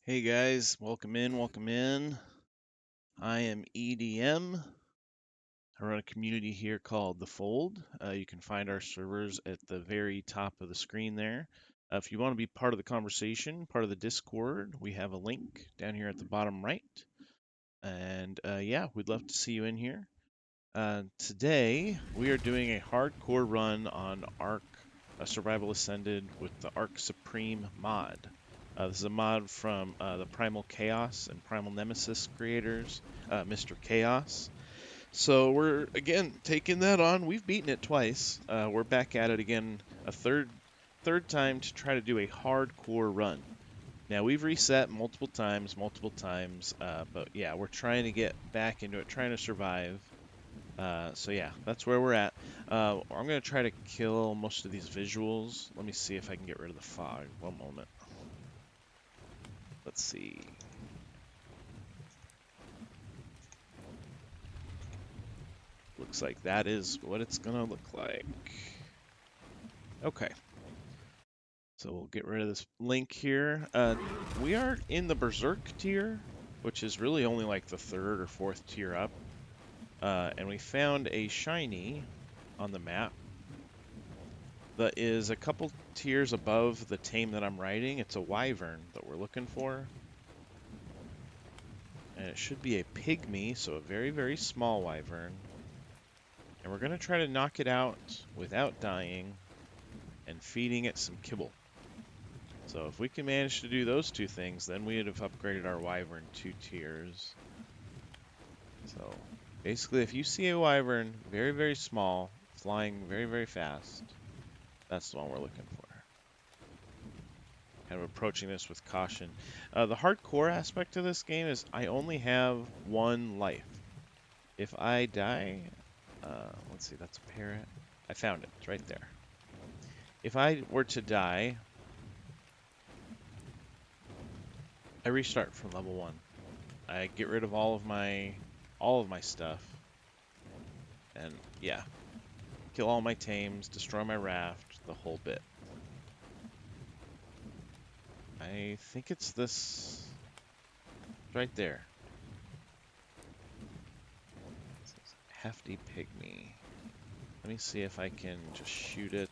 Hey guys, welcome in, welcome in. I am EDM. I run a community here called The Fold. You can find our servers at the very top of the screen there. If you want to be part of the conversation, part of the Discord, we have a link down here at the bottom right. And yeah, we'd love to see you in here. Today, we are doing a hardcore run on Ark Survival Ascended with the Ark Supreme mod. This is a mod from the Primal Chaos and Primal Nemesis creators, Mr. Chaos. So we're again taking that on. We've beaten it twice. We're back at it again a third time to try to do a hardcore run. Now we've reset multiple times, but yeah, we're trying to get back into it, trying to survive. So yeah, that's where we're at. I'm going to try to kill most of these visuals. Let me see if I can get rid of the fog. One moment. Let's see. Looks like that is what it's going to look like. Okay. So we'll get rid of this link here. We are in the Berserk tier, which is really only like the third or fourth tier up. And we found a shiny on the map that is a couple tiers above the tame that I'm riding. It's a wyvern that we're looking for. And it should be a pygmy, so a very, very small wyvern. And we're going to try to knock it out without dying and feeding it some kibble. So if we can manage to do those two things, then we would have upgraded our wyvern 2 tiers. So basically, if you see a wyvern, very, very small, flying very, very fast, that's the one we're looking for. Kind of approaching this with caution. The hardcore aspect of this game is I only have 1 life. If I die, let's see, that's a parrot. I found it. It's right there. If I were to die, I restart from level 1. I get rid of all of my stuff. And yeah, kill all my tames, destroy my raft, the whole bit. I think it's this right there. It says hefty pygmy. Let me see if I can just shoot it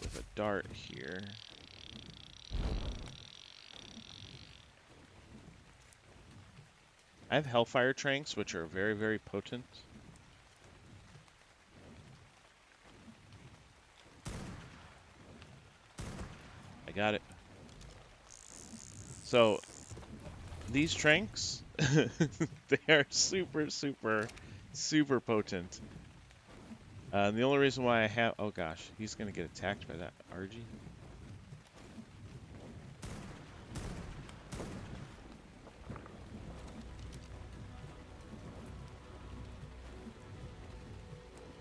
with a dart here. I have Hellfire Tranks, which are very, very potent. I got it. So, these Tranks, they are super, super, super potent. The only reason why I have... Oh gosh, he's going to get attacked by that Argy.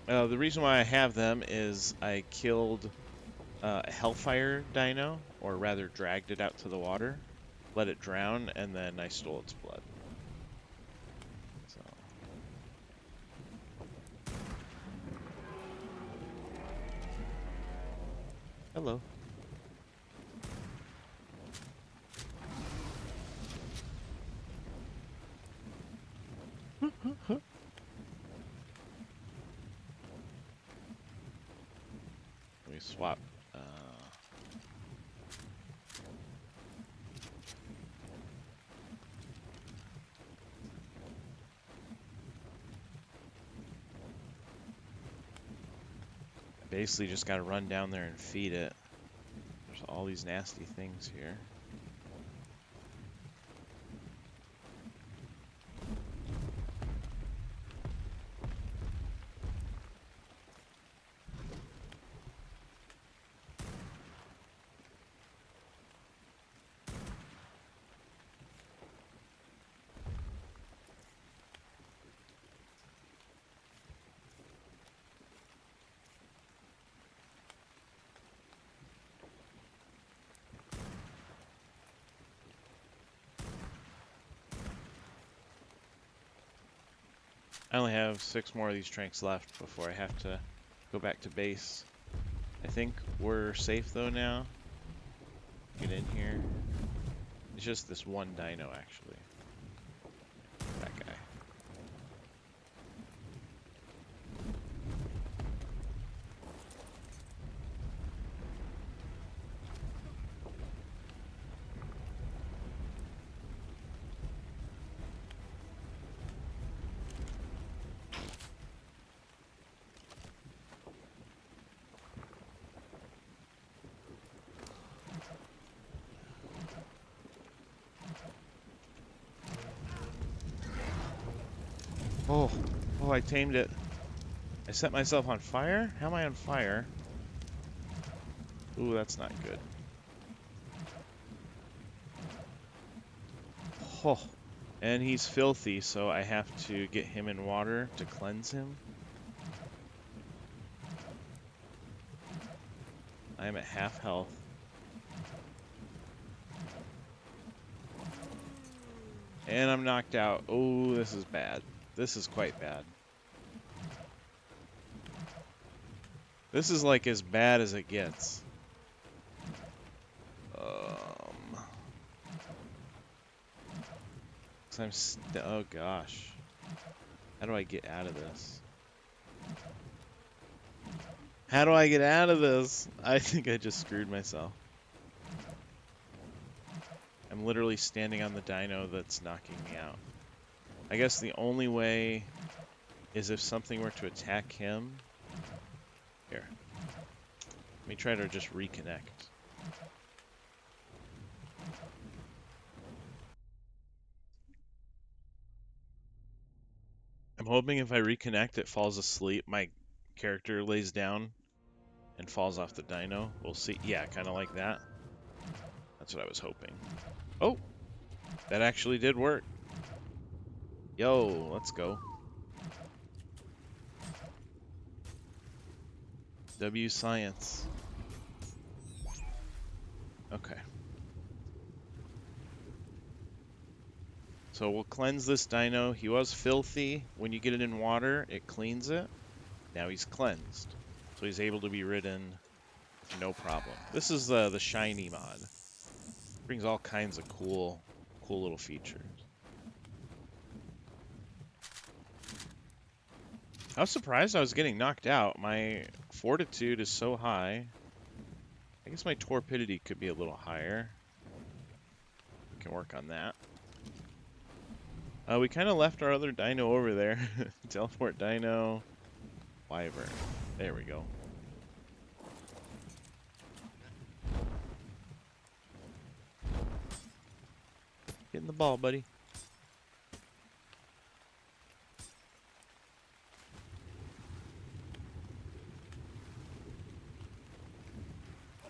The reason why I have them is I killed a Hellfire Dino, or rather dragged it out to the water, let it drown, and then I stole its blood. So. Hello. Let me swap. I basically just got to run down there and feed it. There's all these nasty things here. I only have 6 more of these tranks left before I have to go back to base. I think we're safe though now. Get in here. It's just this one dino, actually. That guy. Oh, oh, I tamed it. I set myself on fire? How am I on fire? Ooh, that's not good. Oh, and he's filthy, so I have to get him in water to cleanse him. I am at half health. And I'm knocked out. Oh, this is bad. This is quite bad. This is like as bad as it gets. Um, 'Cause oh gosh. How do I get out of this? How do I get out of this? I think I just screwed myself. I'm literally standing on the dino that's knocking me out. I guess the only way is if something were to attack him. Here. Let me try to just reconnect. I'm hoping if I reconnect, it falls asleep. My character lays down and falls off the dino. We'll see. Yeah, kind of like that. That's what I was hoping. Oh, that actually did work. Yo, let's go. W science. Okay. So we'll cleanse this dino. He was filthy. When you get it in water, it cleans it. Now he's cleansed. So he's able to be ridden no problem. This is the shiny mod. Brings all kinds of cool little features. I was surprised I was getting knocked out. My fortitude is so high. I guess my torpidity could be a little higher. We can work on that. We kind of left our other dino over there. Teleport dino. Wyvern. There we go. Get in the ball, buddy.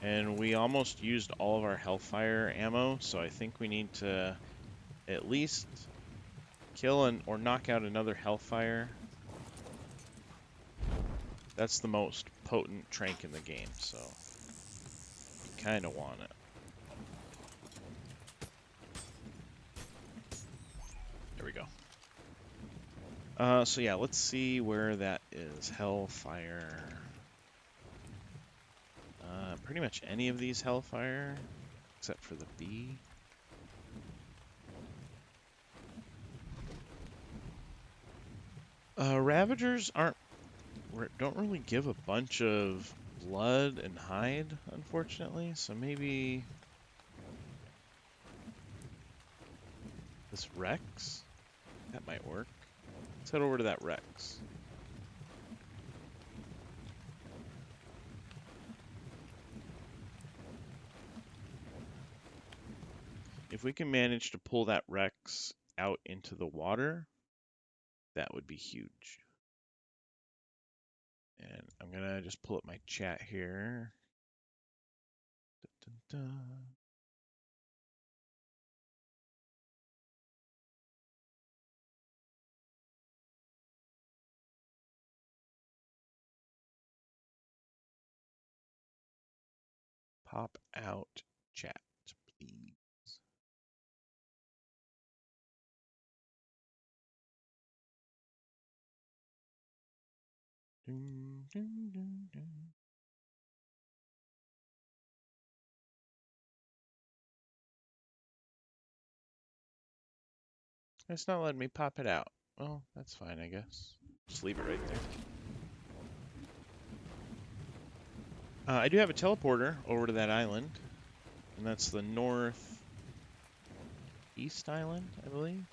And we almost used all of our Hellfire ammo, so I think we need to at least kill or knock out another Hellfire. That's the most potent trank in the game, so you kind of want it. There we go. So yeah, let's see where that is. Hellfire. Pretty much any of these Hellfire, except for the bee. Ravagers don't really give a bunch of blood and hide, unfortunately. So maybe this Rex? That might work. Let's head over to that Rex. If we can manage to pull that Rex out into the water, that would be huge. And I'm gonna just pull up my chat here. Dun, dun, dun. Pop out chat, please. Dun, dun, dun, dun. It's not letting me pop it out. Well, that's fine, I guess. Just leave it right there. I do have a teleporter over to that island, and that's the northeast island, I believe.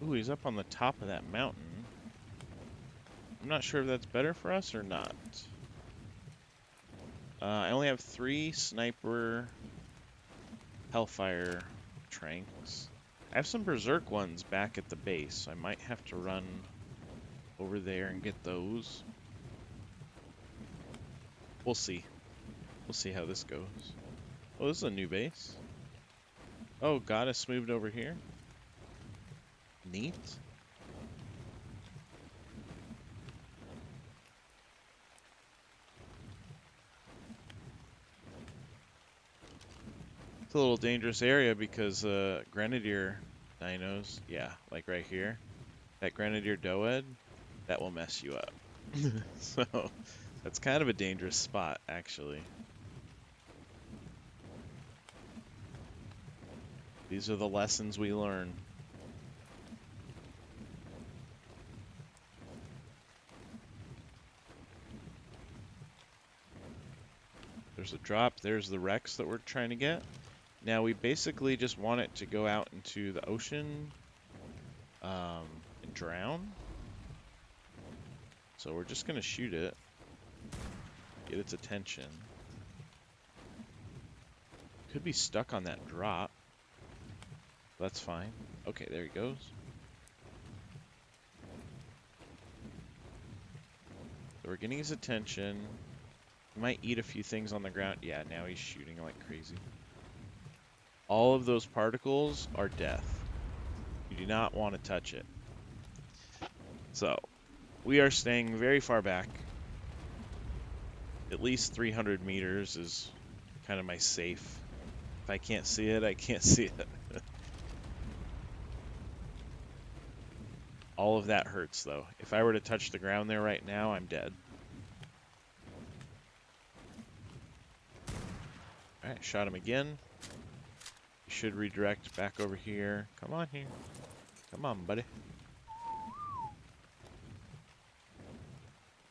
Ooh, he's up on the top of that mountain. I'm not sure if that's better for us or not. I only have 3 sniper hellfire tranks. I have some berserk ones back at the base. I might have to run over there and get those. We'll see. We'll see how this goes. Oh, this is a new base. Oh, Goddess moved over here. Neat. It's a little dangerous area because Grenadier dinos, yeah, like right here, that Grenadier Doed, that will mess you up. So that's kind of a dangerous spot, actually. These are the lessons we learn. There's a drop. There's the Rex that we're trying to get. Now we basically just want it to go out into the ocean and drown. So we're just going to shoot it. Get its attention. Could be stuck on that drop. That's fine. Okay, there he goes. So we're getting his attention. He might eat a few things on the ground. Yeah, now he's shooting like crazy. All of those particles are death. You do not want to touch it. So, we are staying very far back. At least 300 meters is kind of my safe. If I can't see it, I can't see it. All of that hurts, though. If I were to touch the ground there right now, I'm dead. Alright, shot him again. He should redirect back over here. Come on here. Come on, buddy.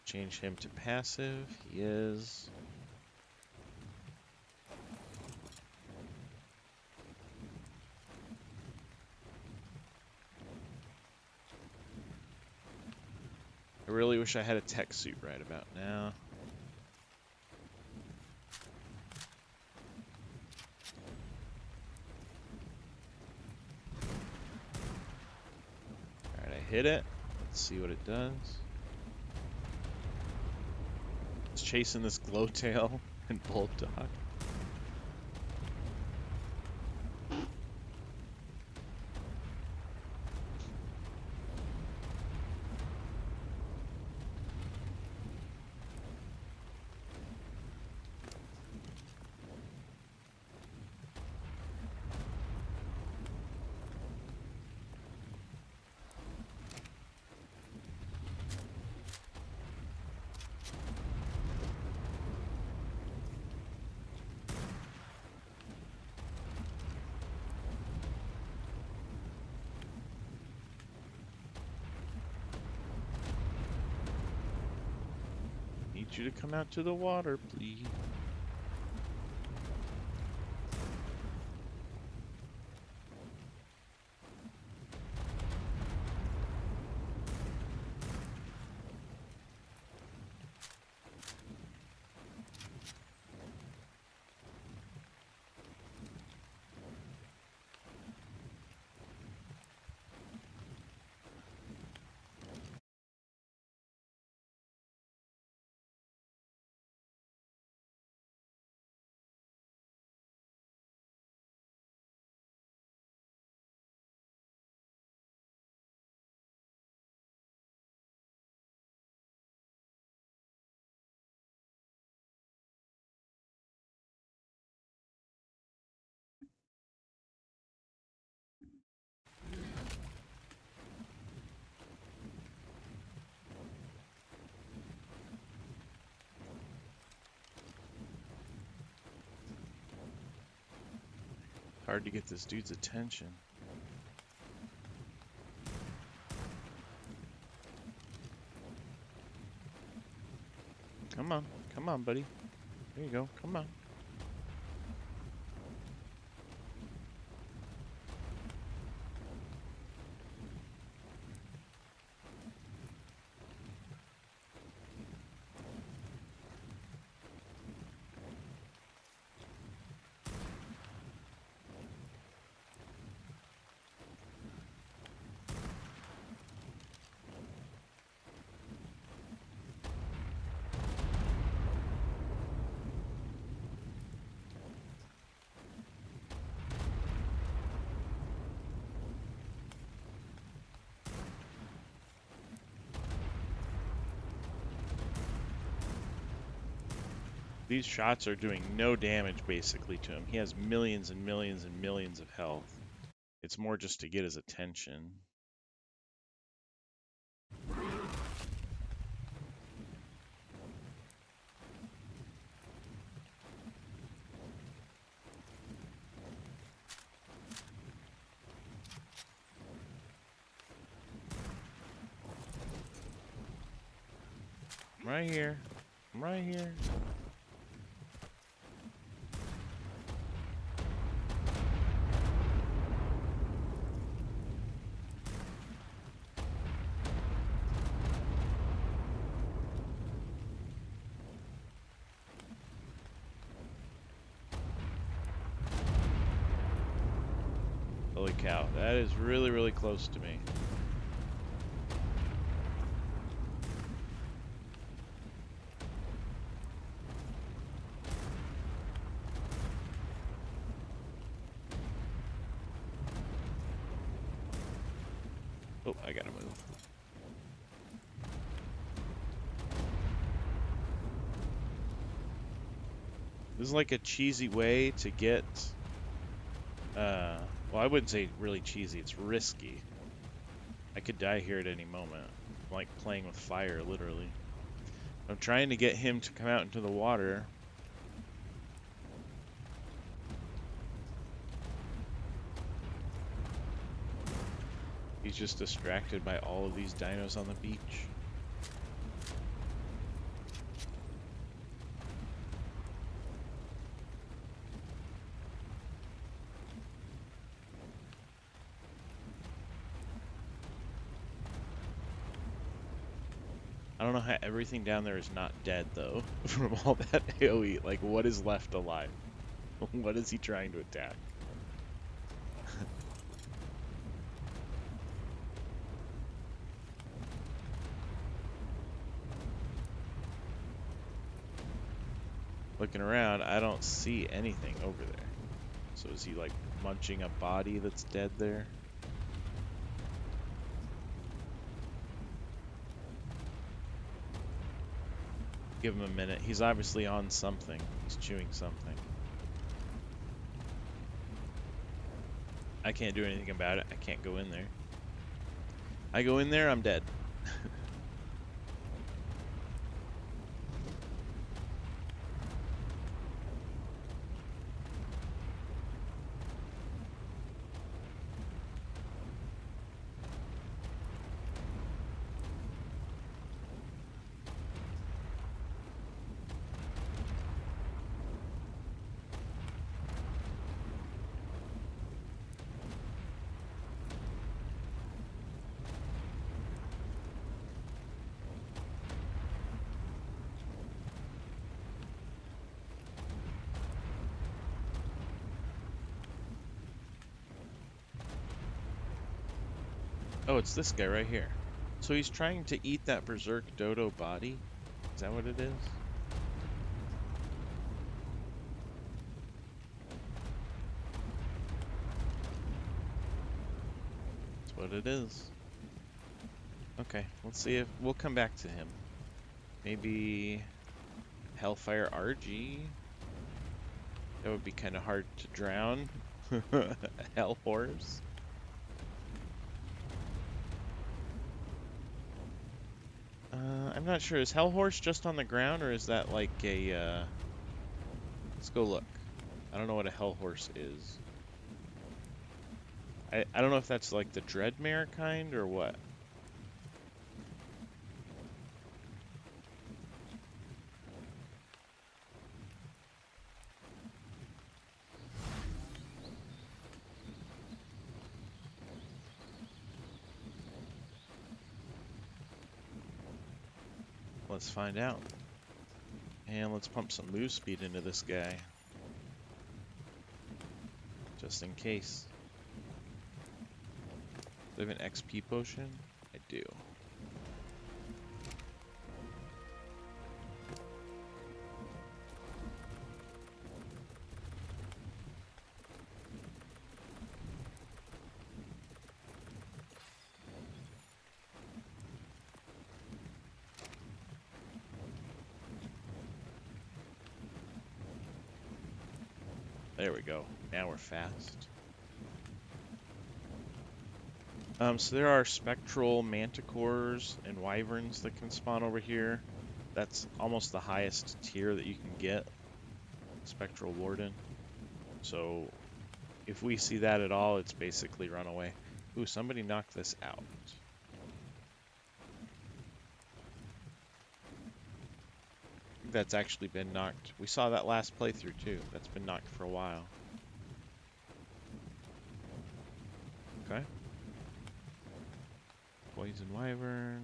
Change him to passive. He is. I really wish I had a tech suit right about now. Alright, I hit it. Let's see what it does. It's chasing this glowtail and bulldog. Need you to come out to the water, please. Hard to get this dude's attention. Come on, buddy. There you go, come on. These shots are doing no damage basically to him. He has millions and millions and millions of health. It's more just to get his attention. I'm right here. I'm right here. Holy cow, that is really, really close to me. Oh, I gotta move. This is like a cheesy way to get, well, I wouldn't say really cheesy, it's risky. I could die here at any moment. I'm like playing with fire, literally. I'm trying to get him to come out into the water. He's just distracted by all of these dinos on the beach. I don't know how everything down there is not dead, though, from all that AoE. Like, what is left alive? What is he trying to attack? Looking around, I don't see anything over there. So is he, like, munching a body that's dead there? Give him a minute. He's obviously on something. He's chewing something. I can't do anything about it. I can't go in there. I go in there, I'm dead. Oh, it's this guy right here. So he's trying to eat that Berserk dodo body? Is that what it is? That's what it is. Okay, let's see if we'll come back to him. Maybe Hellfire RG? That would be kind of hard to drown. Hell horse. I'm not sure. Is Hellhorse just on the ground, or is that like a, Let's go look. I don't know what a Hellhorse is. I don't know if that's like the Dreadmare kind or what. Let's find out. And let's pump some move speed into this guy. Just in case. Do I have an XP potion? I do. There we go. Now we're fast. So there are spectral manticores and wyverns that can spawn over here. That's almost the highest tier that you can get. Spectral warden. So if we see that at all, it's basically run away. Ooh, somebody knocked this out. I think that's actually been knocked. We saw that last playthrough too. That's been knocked for a while. Okay. Poison wyvern.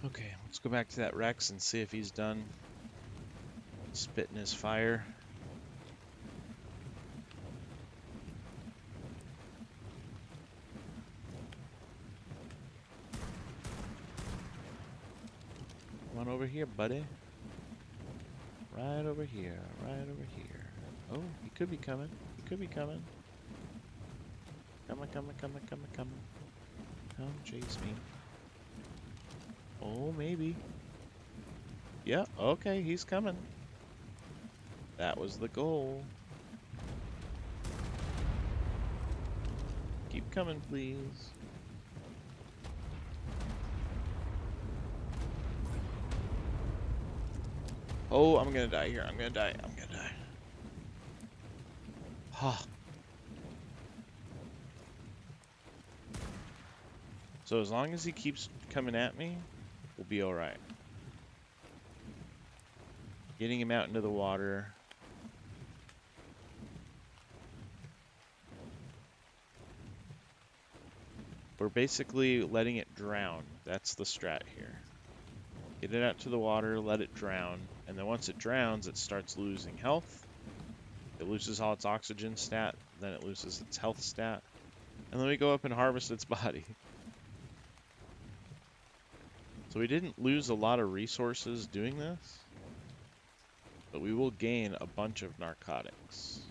Okay, let's go back to that Rex and see if he's done spitting his fire. Come on over here, buddy. Right over here, right over here. Oh, he could be coming. He could be coming. Coming, coming, coming, coming, coming. Come chase me. Oh, maybe. Yeah, okay, he's coming. That was the goal. Keep coming, please. Oh, I'm gonna die here. I'm gonna die. I'm gonna die. Ha. So as long as he keeps coming at me, we'll be alright. Getting him out into the water. We're basically letting it drown. That's the strat here. Get it out to the water, let it drown, and then once it drowns, it starts losing health. It loses all its oxygen stat, then it loses its health stat, and then we go up and harvest its body. So we didn't lose a lot of resources doing this, but we will gain a bunch of narcotics.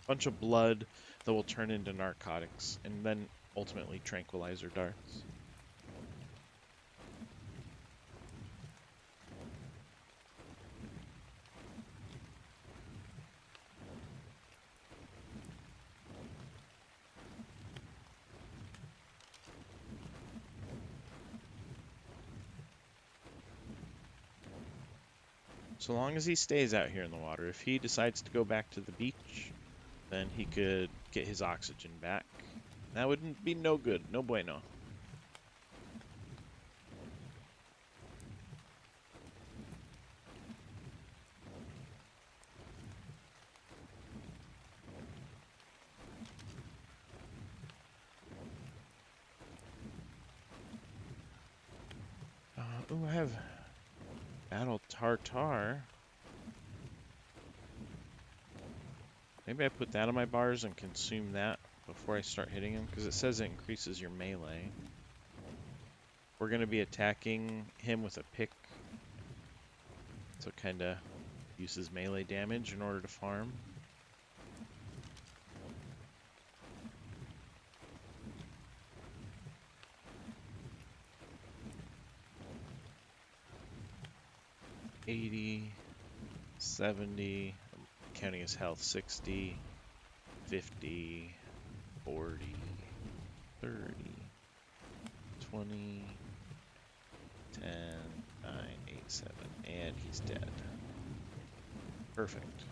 A bunch of blood that will turn into narcotics, and then ultimately tranquilizer darts. So long as he stays out here in the water, if he decides to go back to the beach, then he could get his oxygen back. That wouldn't be no good, no bueno. Oh, I have Battle Tartar. Maybe I put that on my bars and consume that before I start hitting him, because it says it increases your melee. We're going to be attacking him with a pick, so it kind of Uses melee damage in order to farm. $80, $70, I'm counting his health, $60, $50, $40, $30, $20, $10, $9, $8, $7, and he's dead. Perfect.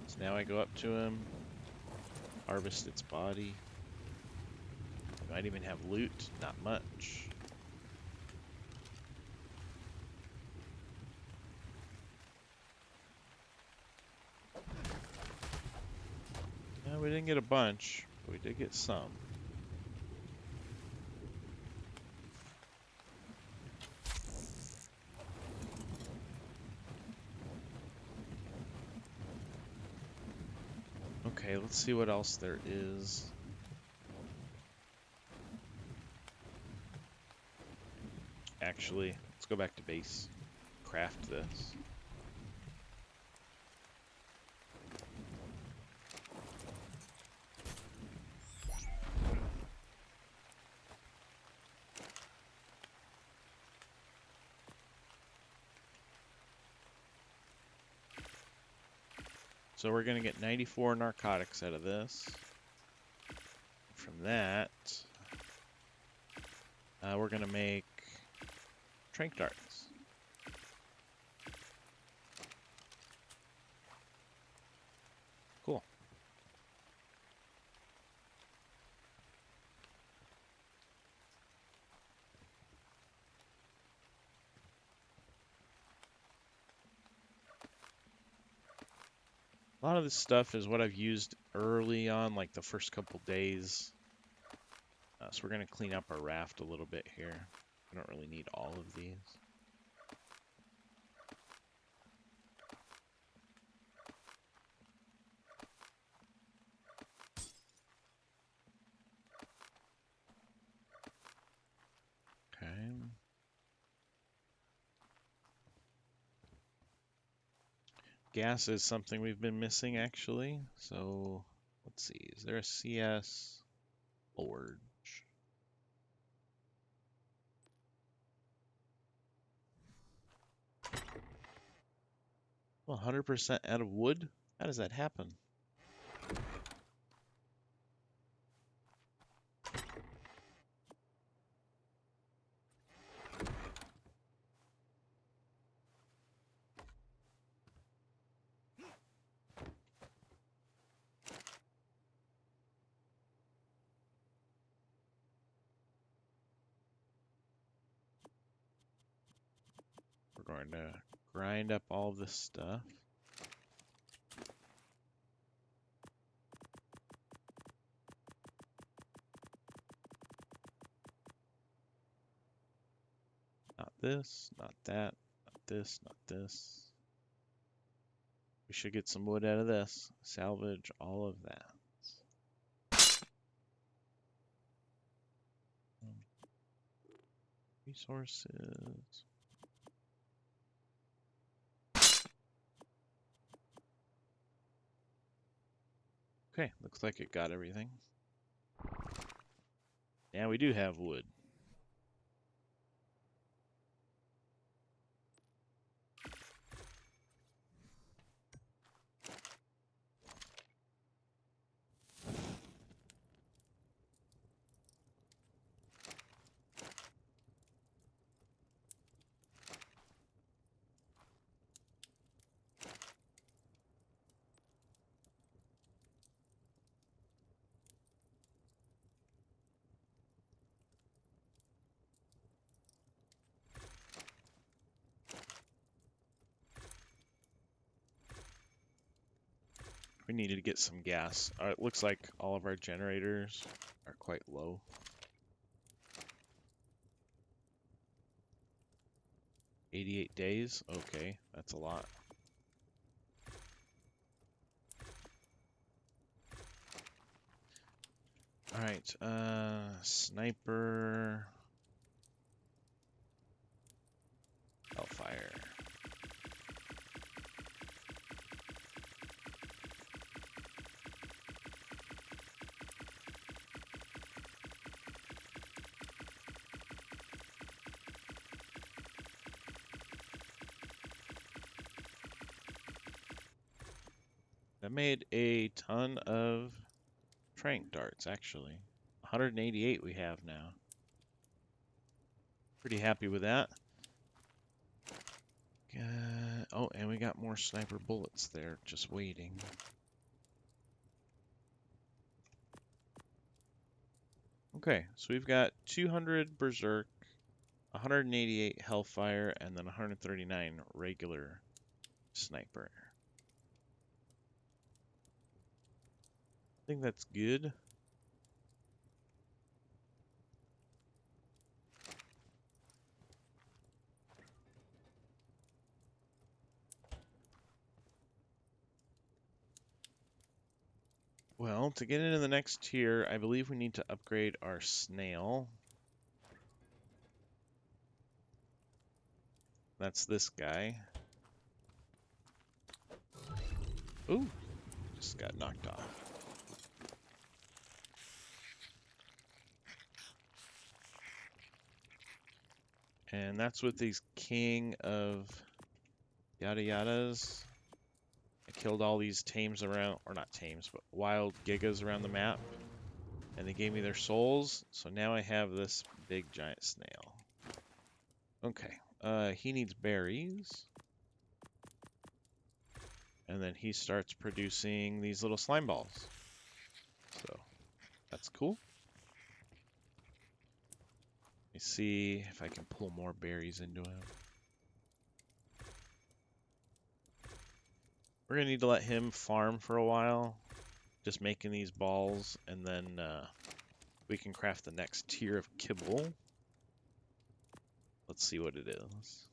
So now I go up to him, harvest its body. Might even have loot, not much. We didn't get a bunch, but we did get some. Okay, let's see what else there is. Actually, let's go back to base. Craft this. So we're going to get 94 narcotics out of this. From that, we're going to make trank darts. Cool. A lot of this stuff is what I've used early on, like the first couple days. So we're going to clean up our raft a little bit here. We don't really need all of these. Okay. Gas is something we've been missing, actually. So, let's see. Is there a CS forge? 100% out of wood? How does that happen? We're going to grind up all this stuff. Not this, not that, not this, not this. We should get some wood out of this. Salvage all of that. Resources. Okay, looks like it got everything. Yeah, we do have wood. We needed to get some gas. It looks like all of our generators are quite low. $88 days? Okay, that's a lot. Alright, sniper. Hellfire. made a ton of trank darts, actually. 188 we have now. Pretty happy with that. Oh, and we got more sniper bullets there, just waiting. Okay, so we've got 200 Berserk, 188 Hellfire, and then 139 regular sniper. I think that's good. Well, to get into the next tier, I believe we need to upgrade our snail. That's this guy. Ooh, just got knocked off. And that's with these king of yada yadas. I killed all these tames around, or not tames, but wild gigas around the map. And they gave me their souls, so now I have this big giant snail. Okay, he needs berries. And then he starts producing these little slime balls. So, that's cool. Let me see if I can pull more berries into him. We're gonna need to let him farm for a while, just making these balls, and then we can craft the next tier of kibble. Let's see what it is.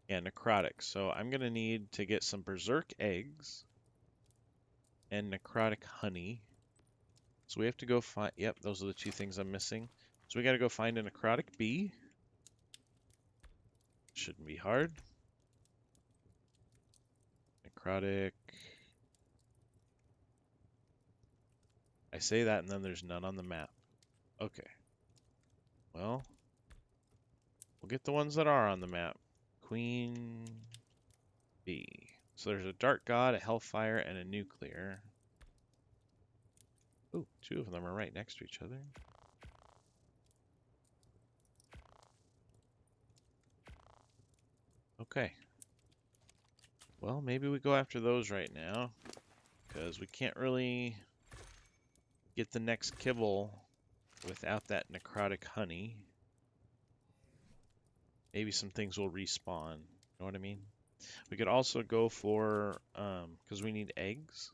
Yeah, necrotic. So I'm gonna need to get some berserk eggs and necrotic honey. So we have to go find, yep, those are the two things I'm missing. So we gotta go find a necrotic bee. Shouldn't be hard. Necrotic. I say that and then there's none on the map. Okay. Well, we'll get the ones that are on the map. Queen bee. So there's a dark god, a hellfire, and a nuclear. Ooh, two of them are right next to each other. Okay. Well, maybe we go after those right now, because we can't really get the next kibble without that necrotic honey. Maybe some things will respawn. You know what I mean? We could also go for, because we need eggs.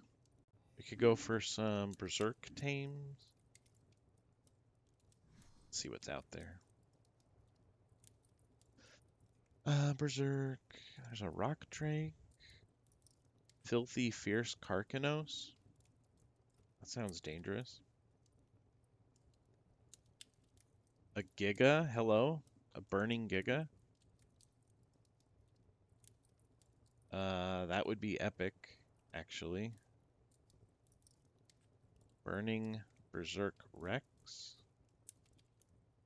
We could go for some berserk tames. Let's see what's out there. Berserk. There's a rock drake. Filthy fierce Karkanos. That sounds dangerous. A giga. Hello. A burning giga. That would be epic, actually. Burning Berserk Rex.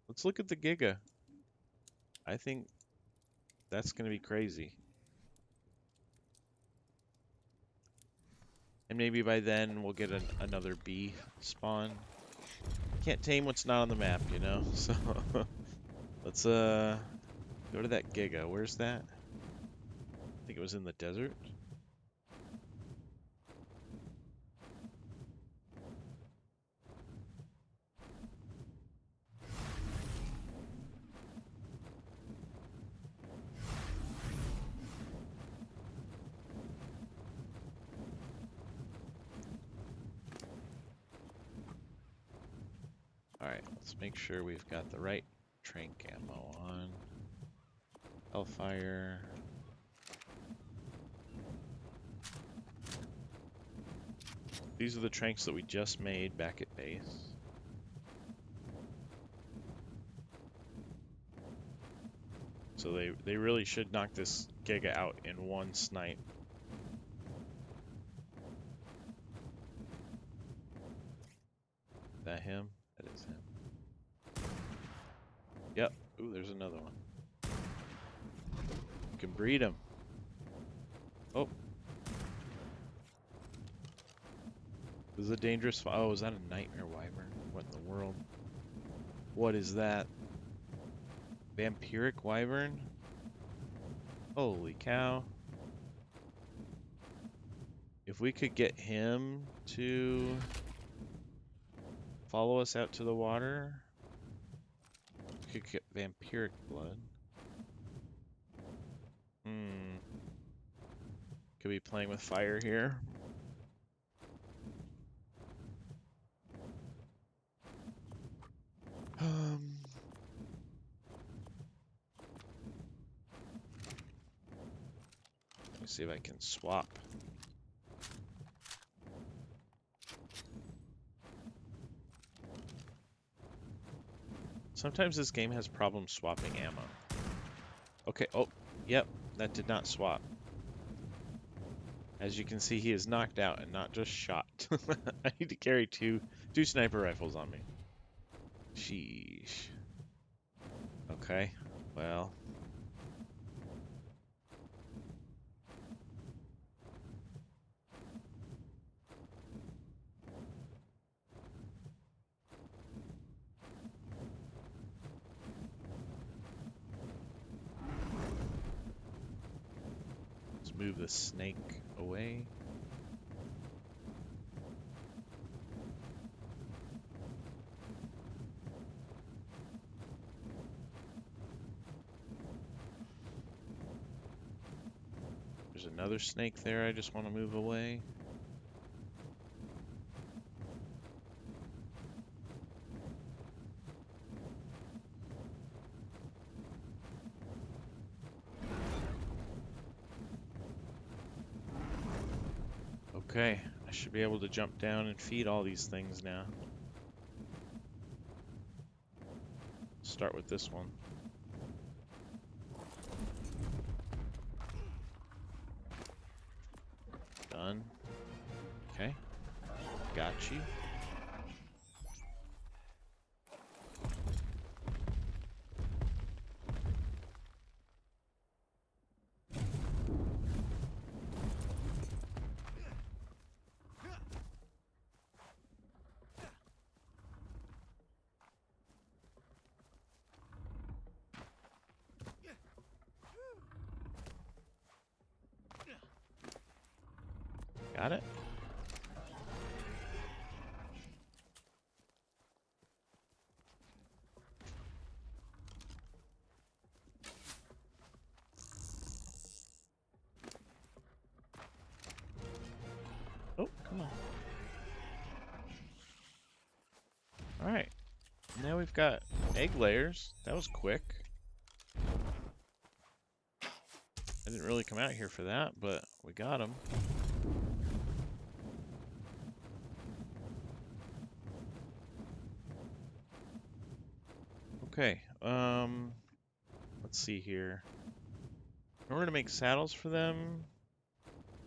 Let's look at the giga. I think that's going to be crazy. And maybe by then we'll get another bee spawn. Can't tame what's not on the map, you know? So let's go to that giga. Where's that? I think it was in the desert. Alright, let's make sure we've got the right trank ammo on. Hellfire. These are the tranks that we just made back at base. So they really should knock this Giga out in one snipe. Is that him? That is him. Yep, Ooh, there's another one. You can breed them. Oh. This is a dangerous... Oh, is that a nightmare wyvern? What in the world? What is that? Vampiric wyvern? Holy cow. If we could get him to follow us out to the water, we could get vampiric blood. Could be playing with fire here. Let me see if I can swap. Sometimes this game has problems swapping ammo. Okay, oh, yep, that did not swap. As you can see, he is knocked out and not just shot. I need to carry two sniper rifles on me. Sheesh. Okay, well. Let's move the snake away. There's another snake there I just want to move away. Okay, I should be able to jump down and feed all these things now. Start with this one. Done. Okay. Got you. Got it? Oh, come on. Alright. Now we've got egg layers. That was quick. I didn't really come out here for that, but we got them. Okay, let's see here. In order to make saddles for them,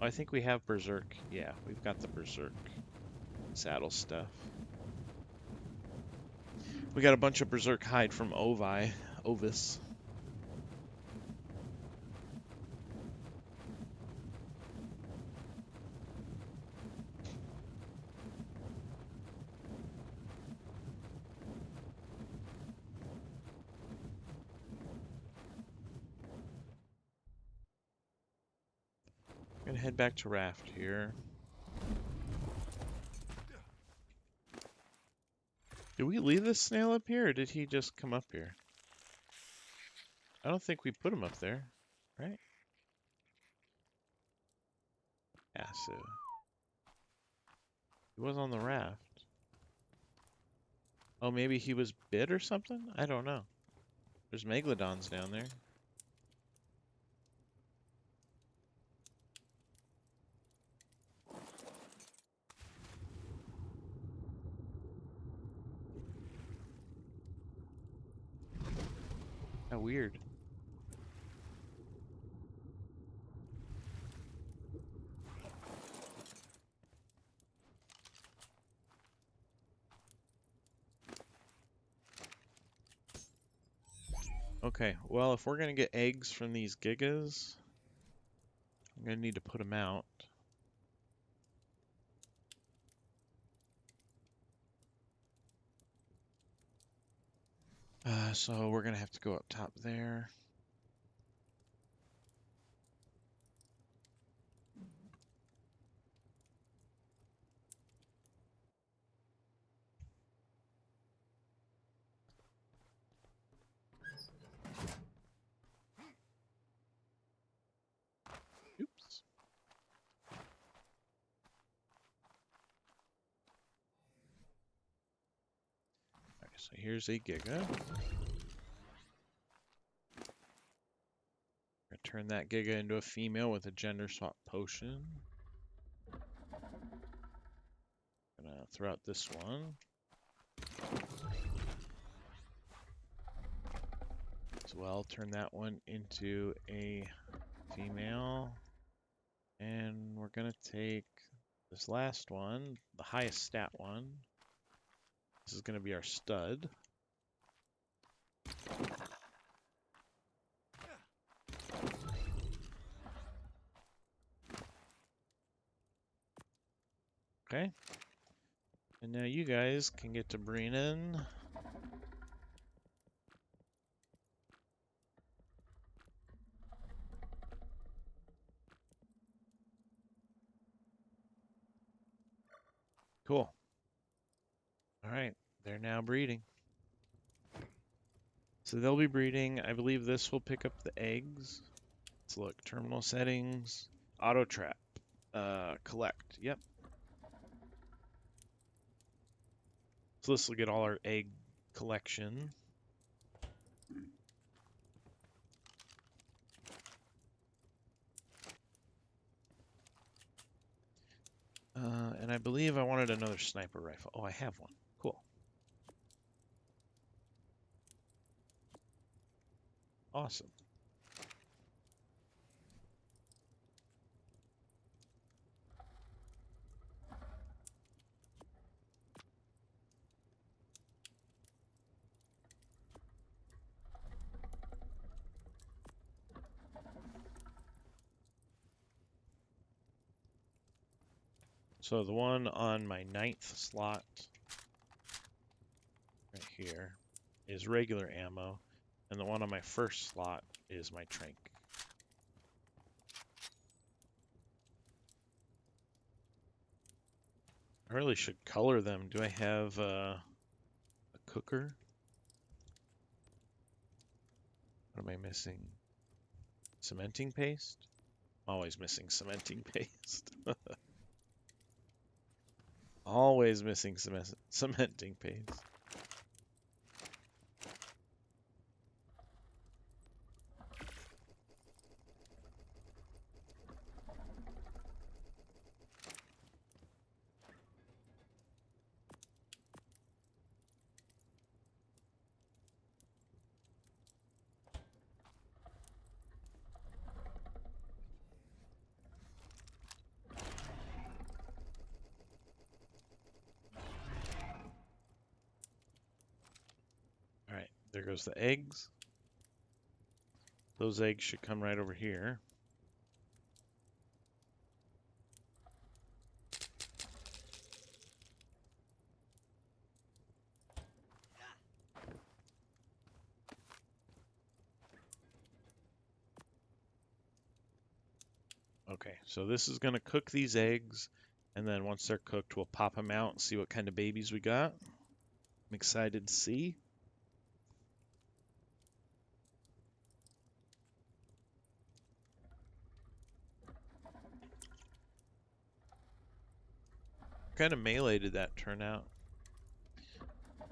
I think we have Berserk. Yeah, we've got the Berserk saddle stuff. We got a bunch of Berserk hide from Ovis. I'm gonna head back to Raft here. Did we leave this snail up here, or did he just come up here? I don't think we put him up there, right? Acid. He was on the raft. Oh, maybe he was bit or something? I don't know. There's megalodons down there. How weird. Okay, well, if we're gonna get eggs from these gigas, I'm gonna need to put them out. So we're gonna have to go up top there. Oops. Okay, so here's a giga. Gonna turn that giga into a female with a gender swap potion. Gonna throw out this one. As well, turn that one into a female. And we're gonna take this last one, the highest stat one. This is gonna be our stud. Okay. And now you guys can get to breeding. Cool. All right, they're now breeding. So they'll be breeding. I believe this will pick up the eggs. Let's look. Terminal settings, auto trap, collect. Yep. So this will get all our egg collection. And I believe I wanted another sniper rifle. Oh, I have one. Cool. Awesome. So the one on my 9th slot right here is regular ammo, and the one on my 1st slot is my trank. I really should color them. Do I have a cooker? What am I missing? Cementing paste? Always missing cementing paste. Always missing cementing paste. All right, there goes the eggs. Those eggs should come right over here. Okay, so this is going to cook these eggs, and then once they're cooked, we'll pop them out and see what kind of babies we got. I'm excited to see. What kind of melee did that turn out?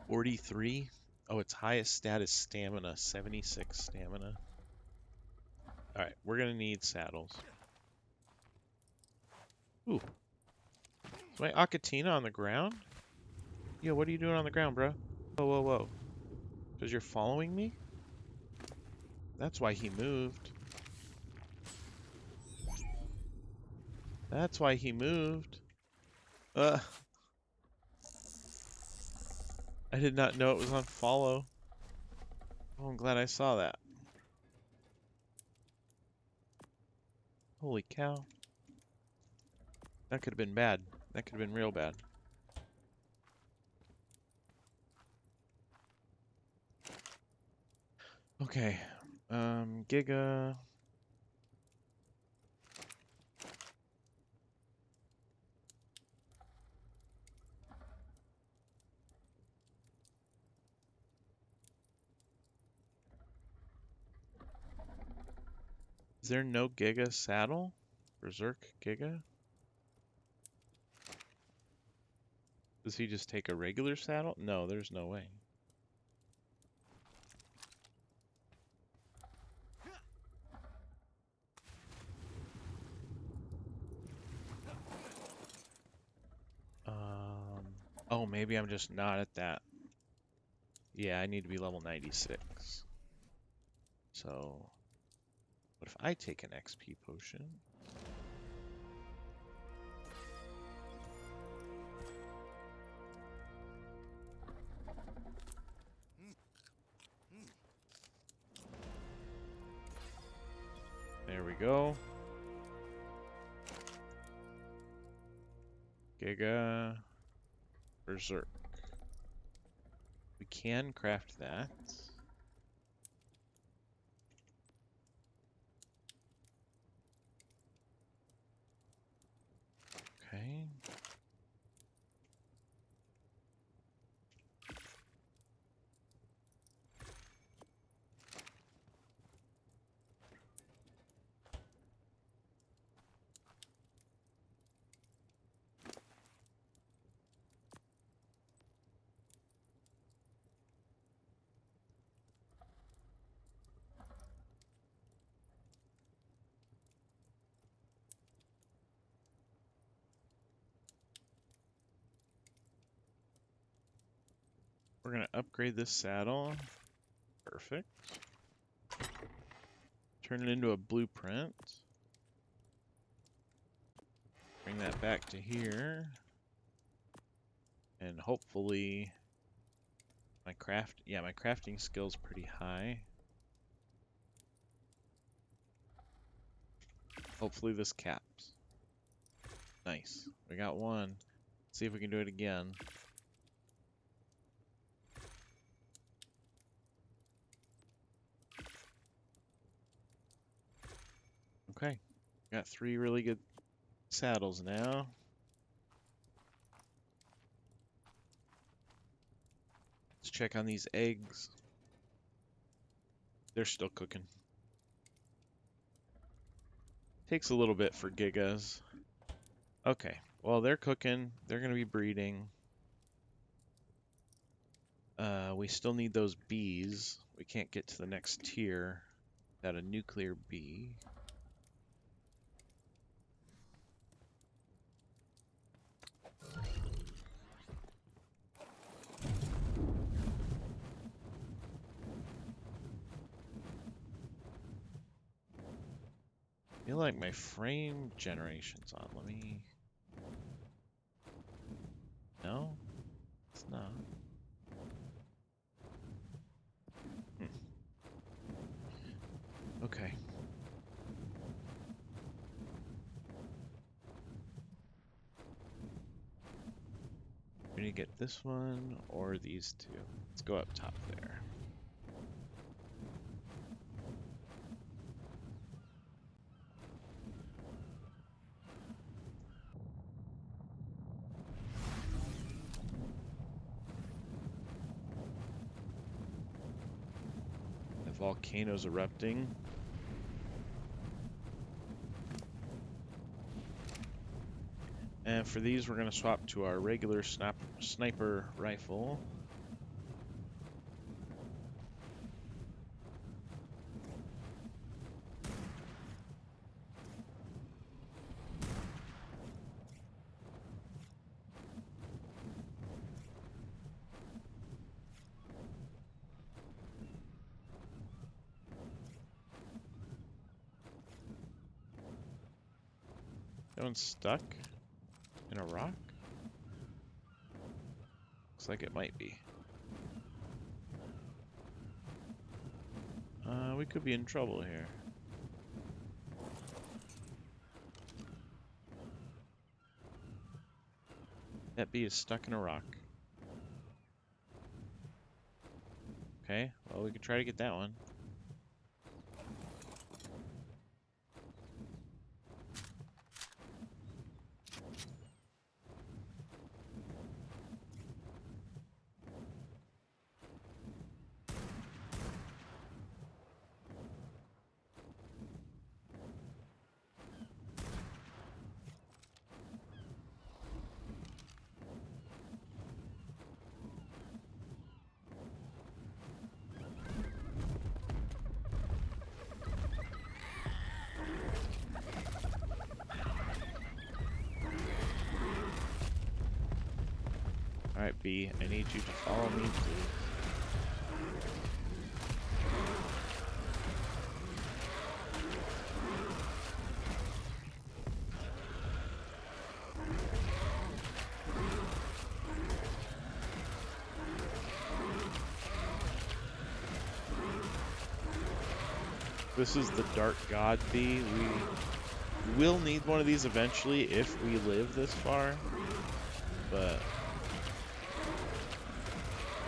43? Oh, its highest stat is stamina, 76 stamina. Alright, we're going to need saddles. Ooh. Is my Akatina on the ground? Yo, what are you doing on the ground, bro? Whoa, whoa, whoa. Because you're following me? That's why he moved. That's why he moved. I did not know it was on follow. Oh, I'm glad I saw that. Holy cow. That could have been bad. That could have been real bad. Okay. Giga. Is there no Giga saddle? Berserk Giga? Does he just take a regular saddle? No, there's no way. Oh, maybe I'm just not at that. Yeah, I need to be level 96. So, what if I take an XP potion? There we go. Giga Berserk. We can craft that. Okay. We're gonna upgrade this saddle. Perfect. Turn it into a blueprint. Bring that back to here. And hopefully my crafting skill's pretty high. Hopefully this caps. Nice. We got one. See if we can do it again. Okay. Got 3 really good saddles now. Let's check on these eggs. They're still cooking. Takes a little bit for gigas. Okay. Well, they're cooking. They're going to be breeding. We still need those bees. We can't get to the next tier without a nuclear bee. I feel like my frame generation's on. Let me... No? It's not. Okay. We need to get this one or these two. Let's go up top there. The volcano's erupting. And for these, we're going to swap to our regular sniper rifle. That one's stuck in a rock? Looks like it might be. We could be in trouble here. That bee is stuck in a rock. Okay, well, we could try to get that one. Alright, bee, I need you to follow me, please. This is the Dark God bee. We will need one of these eventually if we live this far, but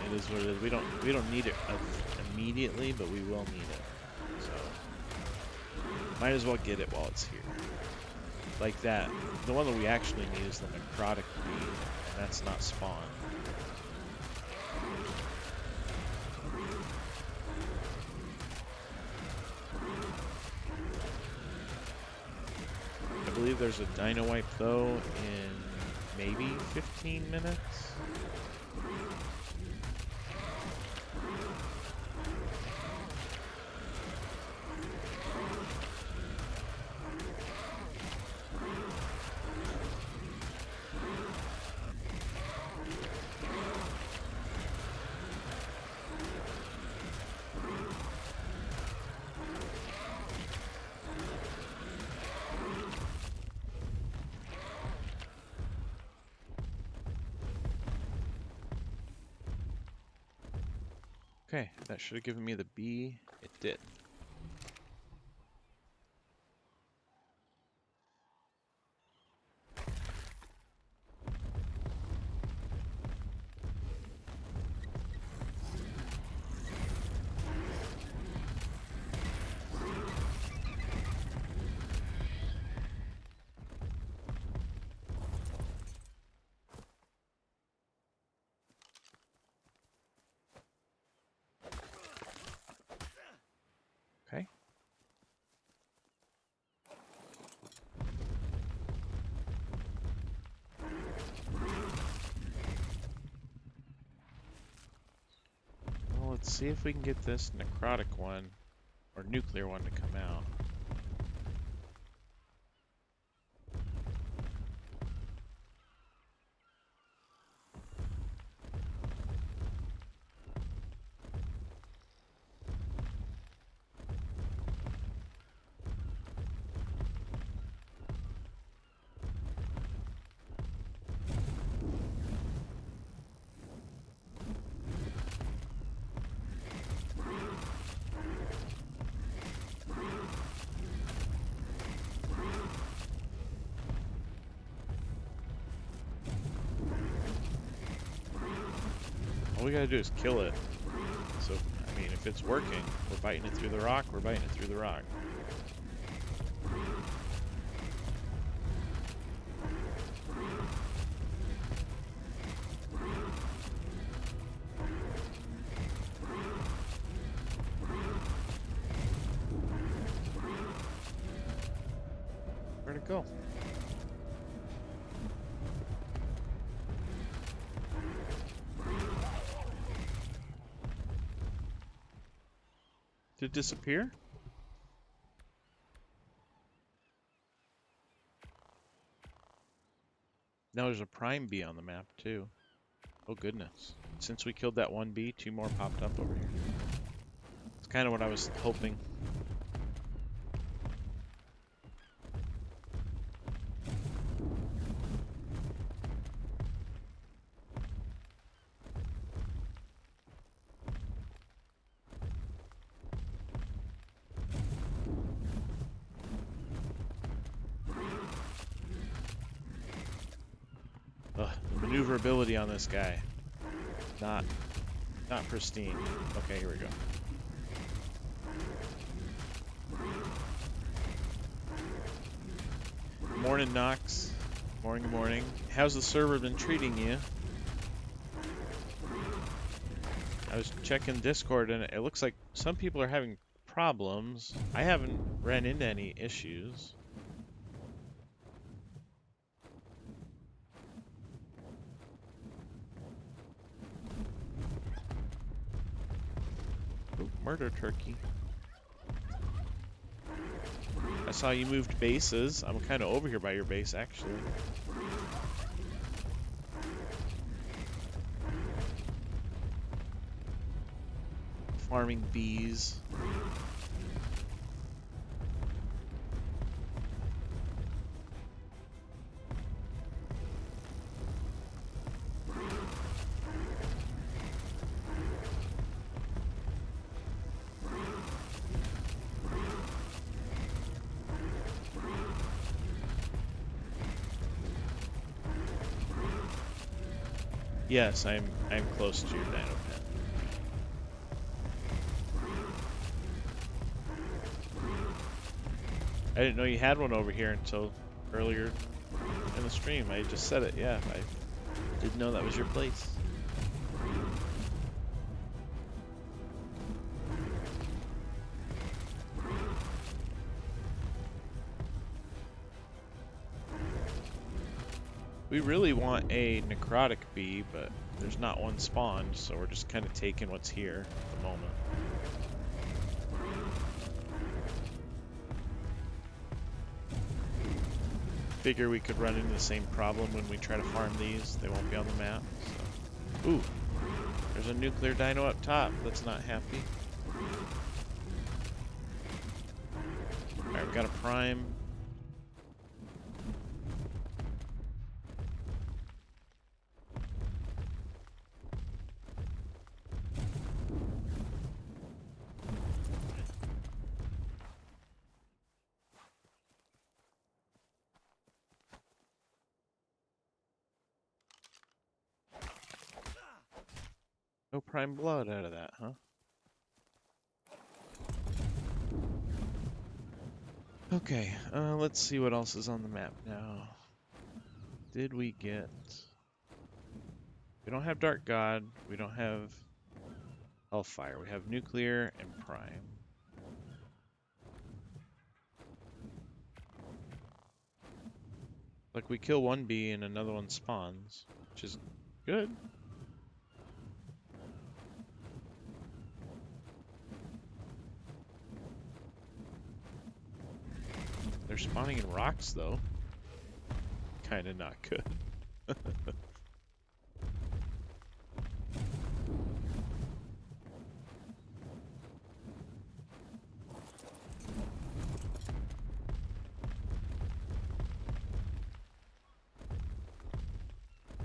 it is what it is. We don't need it immediately, but we will need it. So might as well get it while it's here. Like that. The one that we actually need is the Necrotic bee, and that's not spawned. I believe there's a dino wipe though in maybe 15 minutes. Okay, that should have given me the bee. It did. Okay. Well, let's see if we can get this necrotic one, or nuclear one, to come out. All we gotta do is kill it. So, I mean, if it's working, we're biting it through the rock, we're biting it through the rock. Where'd it go? Did it disappear? Now there's a prime bee on the map too. Oh goodness. Since we killed that one bee, 2 more popped up over here. It's kind of what I was hoping. The maneuverability on this guy. Not pristine. Okay, here we go. Morning, Nox. Morning, good morning. How's the server been treating you? I was checking Discord and it looks like some people are having problems. I haven't ran into any issues. Ooh, murder turkey. I saw you moved bases. I'm kind of over here by your base, actually. Farming bees. Yes, I'm close to your dino pen. I didn't know you had one over here until earlier in the stream. I just said it, yeah. I didn't know that was your place. We really want a necrotic bee, but there's not one spawned, so we're just kind of taking what's here at the moment. Figure we could run into the same problem when we try to farm these. They won't be on the map. So. Ooh, there's a nuclear dino up top that's not happy. Alright, we got a prime. No prime blood out of that, huh? Okay, let's see what else is on the map now. Did we get... We don't have Dark God, we don't have Hellfire, we have Nuclear and Prime. Like, we kill one bee and another one spawns, which is good. They're spawning in rocks, though. Kinda not good.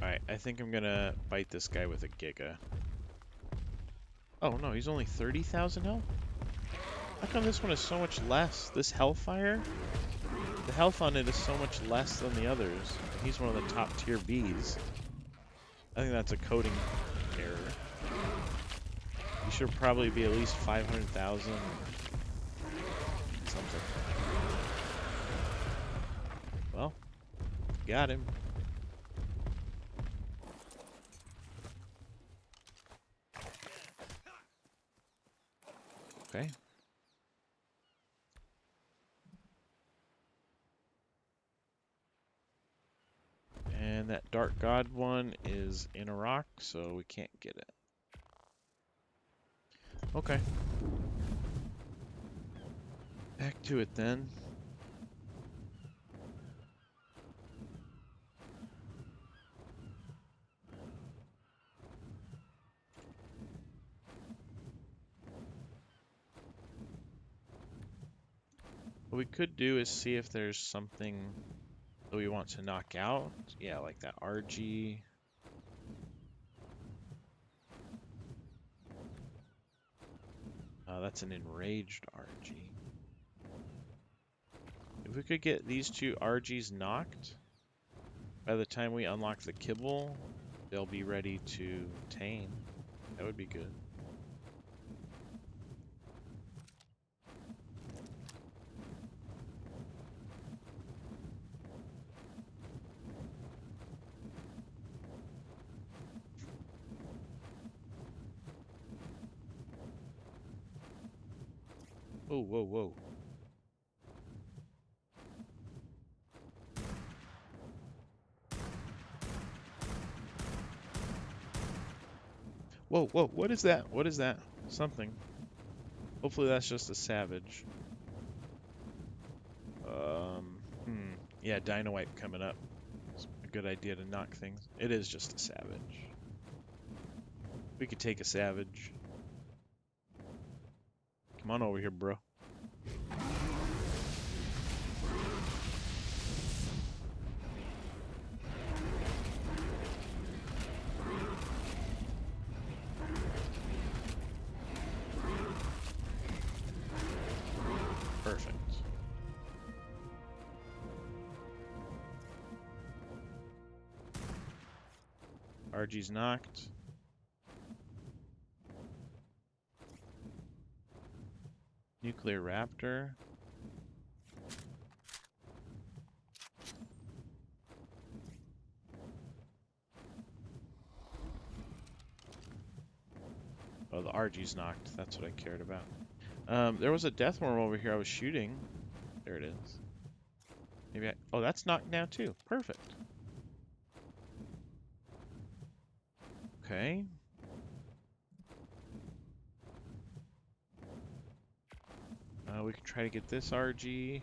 Alright, I think I'm gonna bite this guy with a Giga. Oh no, he's only 30,000 health? How come this one is so much less? This Hellfire? The health on it is so much less than the others. He's one of the top tier bees. I think that's a coding error. He should probably be at least 500,000. Something. Well, got him. Okay. And that Dark God one is in a rock, so we can't get it. Okay. Back to it then. What we could do is see if there's something that we want to knock out. Yeah, like that RG. That's an enraged RG. If we could get these two RGs knocked, By the time we unlock the kibble, they'll be ready to tame. That would be good. Oh, whoa, whoa. Whoa, whoa, what is that? What is that? Something. Hopefully that's just a savage. Yeah, Dino Wipe coming up. It's a good idea to knock things. It is just a savage. We could take a savage. Come on over here, bro. Perfect. RG's knocked. Nuclear Raptor. Oh, the RG's knocked. That's what I cared about. There was a Deathworm over here I was shooting. There it is. Maybe I... Oh, that's knocked now too. Perfect. Okay. We can try to get this RG.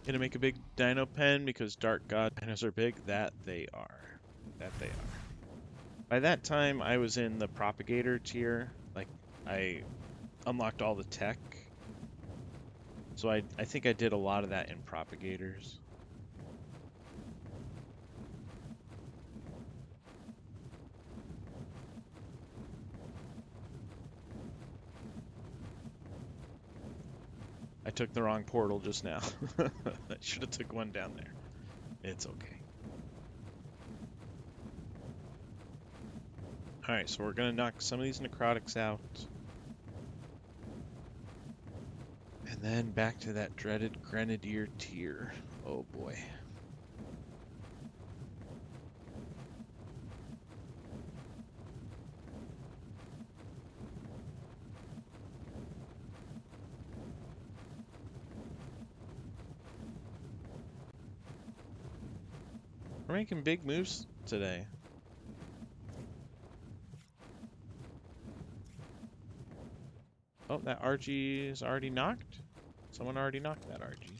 Gonna make a big dino pen because Dark God dinos are big. That they are. That they are. By that time, I was in the propagator tier. Like, I unlocked all the tech. So I think I did a lot of that in propagators. I took the wrong portal just now. I should have took one down there. It's okay. Alright, so we're gonna knock some of these necrotics out. And then back to that dreaded grenadier tier. Oh boy. We're making big moves today. Oh, that RG is already knocked? Someone already knocked that RG.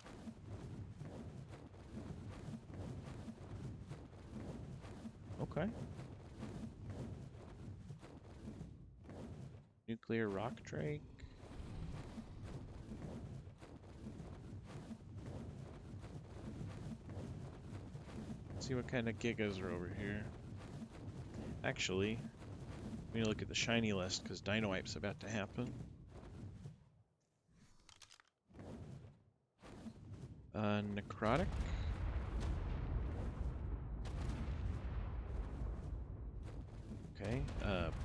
Okay. Nuclear Rock Drake. Let's see what kind of gigas are over here. Actually, let me look at the shiny list because Dino Wipe's about to happen. Necrotic. Okay,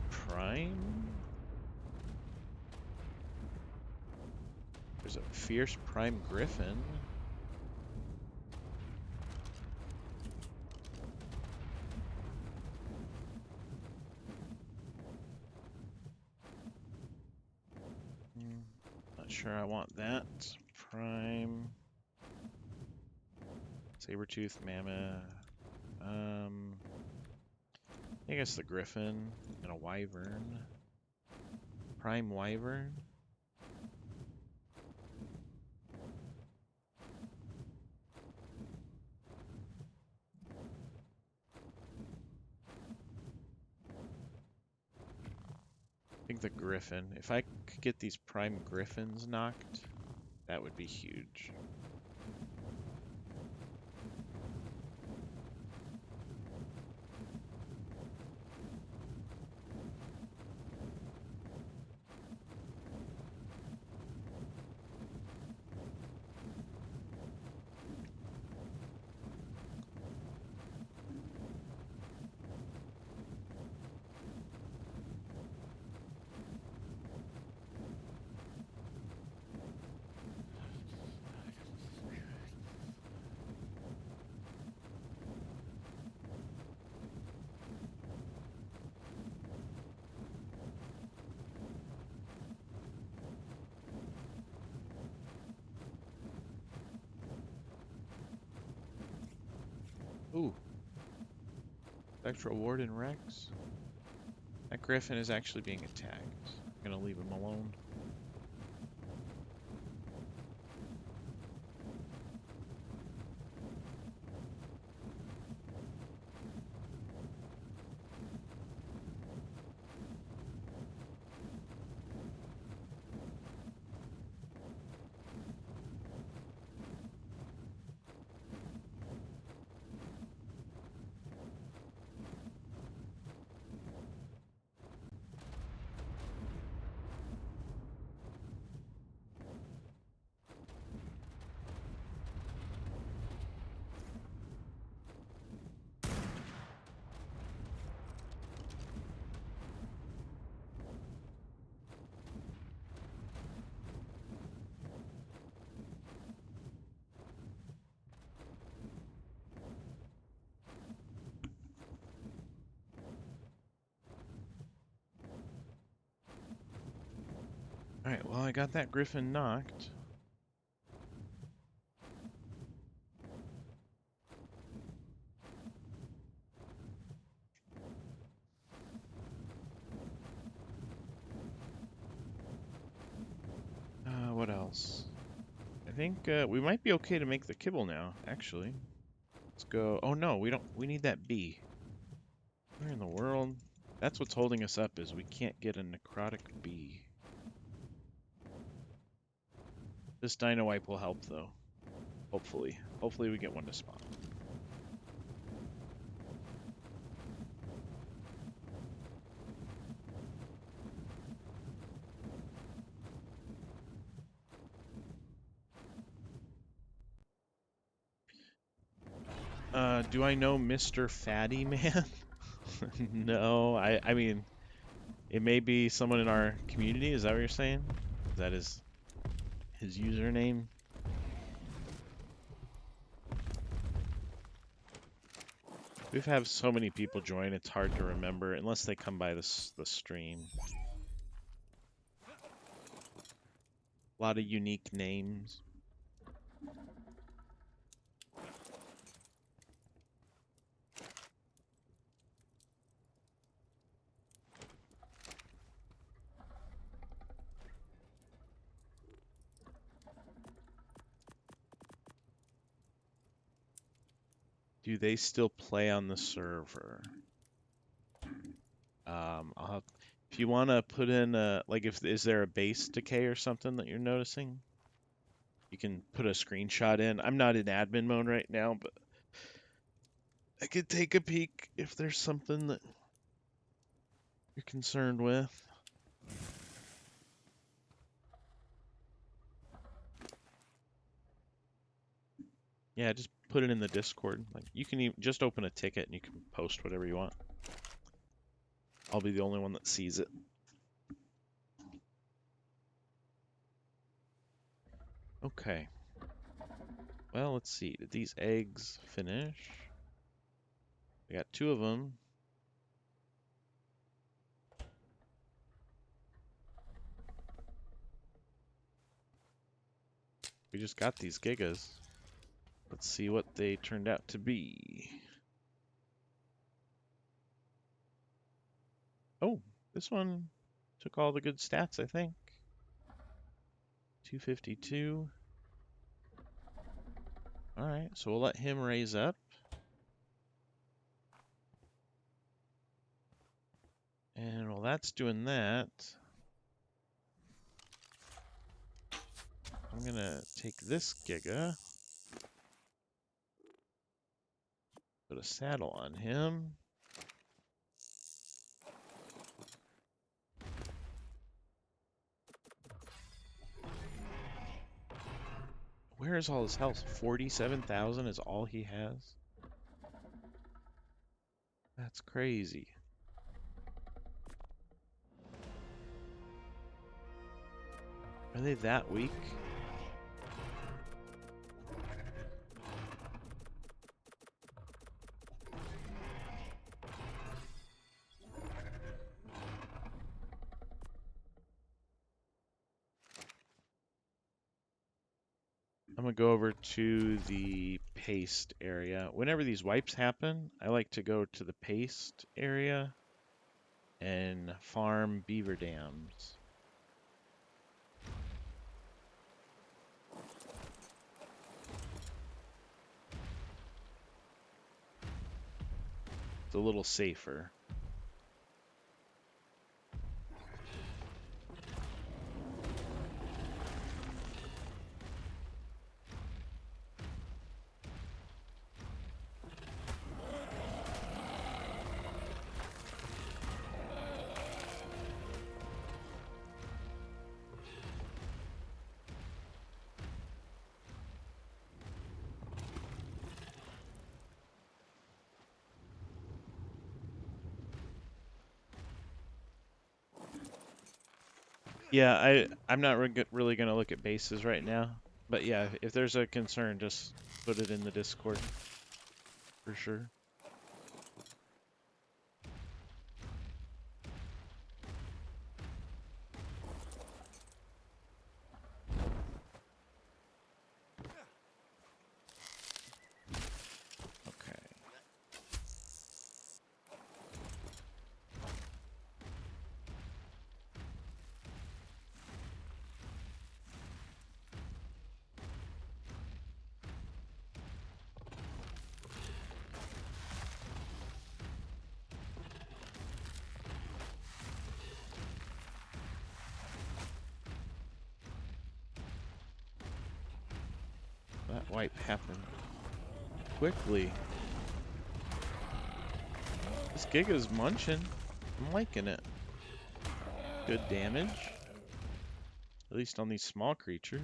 Prime. There's a Fierce Prime Griffin. Not sure I want that. Prime. Saber-tooth Mammoth. I guess the Griffin and a Wyvern. Prime Wyvern. I think the Griffin. If I could get these Prime Griffins knocked, that would be huge. Spectral Warden Rex. That griffin is actually being attacked. I'm gonna leave him alone. Alright, well, I got that griffin knocked. What else? I think we might be okay to make the kibble now, actually. Let's go. Oh no, we don't. We need that bee. Where in the world? That's what's holding us up, is we can't get a necrotic bee. This dino wipe will help, though. Hopefully. Hopefully we get one to spawn. Do I know Mr. Fatty Man? No, I mean, it may be someone in our community. Is that what you're saying? Is that his username? We've had so many people join, it's hard to remember unless they come by the stream. A lot of unique names. Do they still play on the server? If you want to put in like, is there a base decay or something that you're noticing? You can put a screenshot in. I'm not in admin mode right now, but I could take a peek if there's something that you're concerned with. Yeah, just put it in the Discord. Like, you can even just open a ticket and you can post whatever you want. I'll be the only one that sees it. Okay. Well, let's see. Did these eggs finish? We got 2 of them. We just got these gigas. Let's see what they turned out to be. Oh, this one took all the good stats, I think. 252. Alright, so we'll let him raise up. And while that's doing that, I'm gonna take this giga, put a saddle on him. Where is all his health? 47,000 is all he has? That's crazy. Are they that weak? I'm I'm gonna go over to the paste area. Whenever these wipes happen, I like to go to the paste area and farm beaver dams. It's a little safer. Yeah, I'm not really gonna look at bases right now, but yeah, if there's a concern, just put it in the Discord for sure. Okay. That wipe happened quickly. This Giga's munching. I'm liking it. Good damage. At least on these small creatures.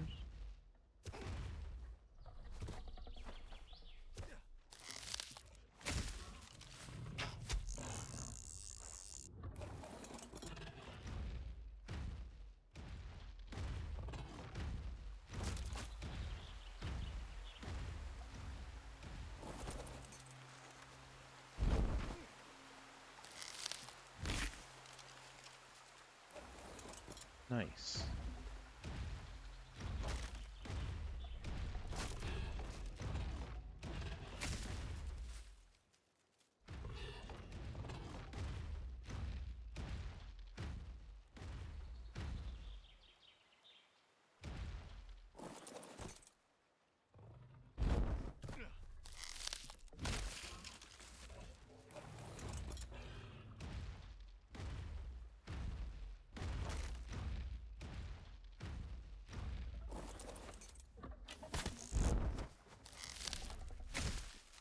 Nice.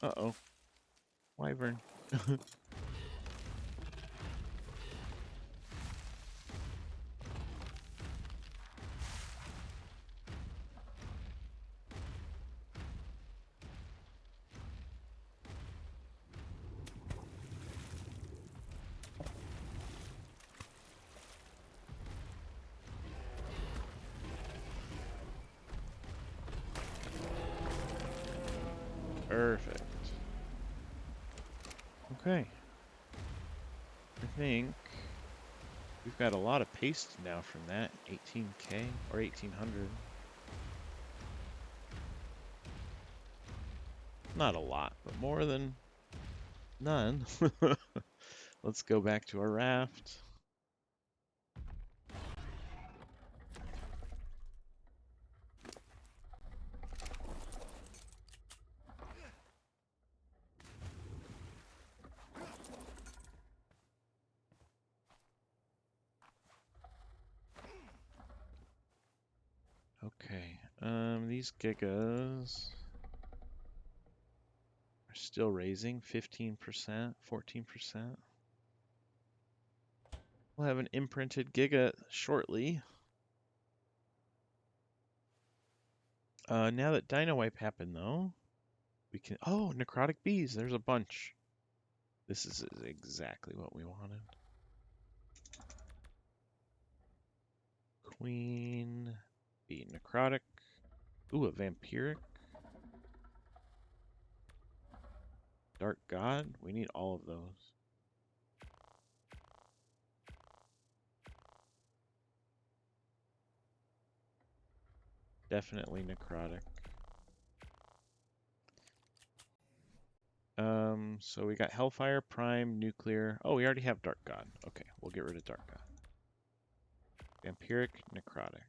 Uh-oh. Wyvern. Perfect. Okay. I think we've got a lot of paste now from that. 18K or 1800. Not a lot, but more than none. Let's go back to our raft. Okay, these gigas are still raising 15%, 14%. We'll have an imprinted giga shortly. Now that Dino Wipe happened, though, we can. Oh, necrotic bees. There's a bunch. This is exactly what we wanted. Queen bee necrotic. Ooh, a vampiric. Dark god. We need all of those. Definitely necrotic. So we got Hellfire, Prime, Nuclear. Oh, we already have Dark God. Okay, we'll get rid of Dark God. Vampiric, Necrotic.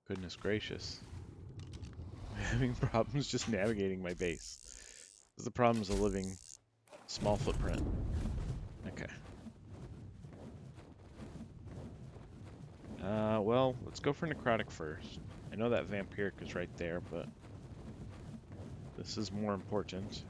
Goodness gracious. I'm having problems just navigating my base. This is the problems of living small footprint. Okay. Well, let's go for Necrotic first. I know that Vampiric is right there, but this is more important.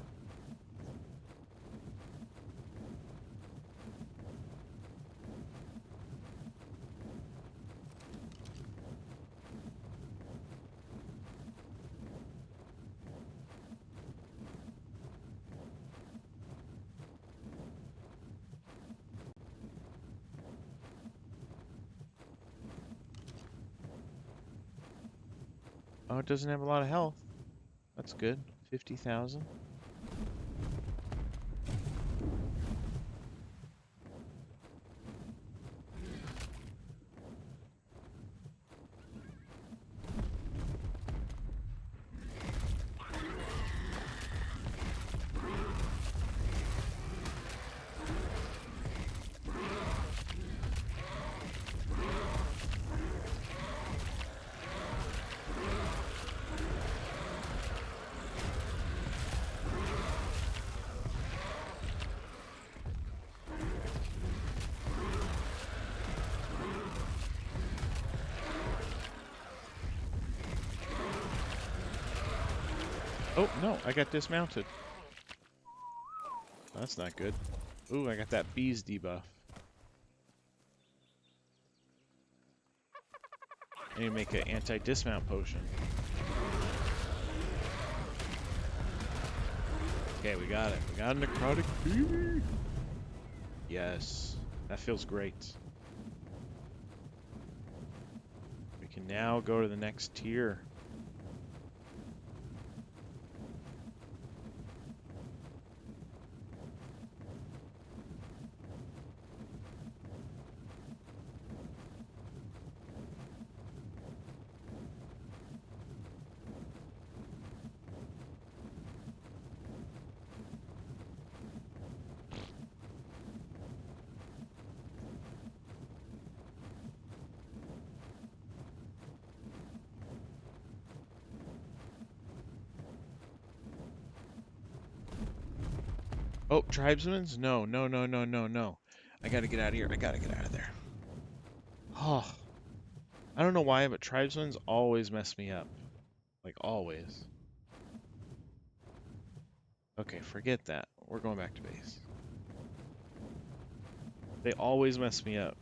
Oh, it doesn't have a lot of health. That's good. 50,000. Oh, no, I got dismounted. That's not good. Ooh, I got that bees debuff. I need to make an anti-dismount potion. Okay, we got it. We got a Necrotic bee. Yes, that feels great. We can now go to the next tier. Oh, tribesmen's? No, no, no, no, no, no. I gotta get out of here. I gotta get out of there. Oh, I don't know why, but tribesmen's always mess me up. Like, always. Okay, forget that. We're going back to base. They always mess me up.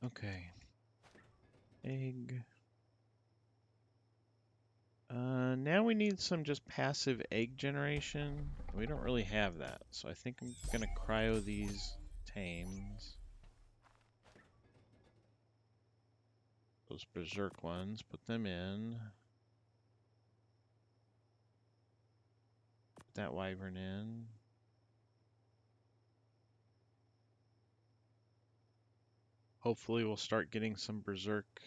Okay. Egg. Now we need some just passive egg generation. We don't really have that, so I think I'm gonna cryo these tames. Those Berserk ones, put them in. Put that Wyvern in. Hopefully we'll start getting some Berserk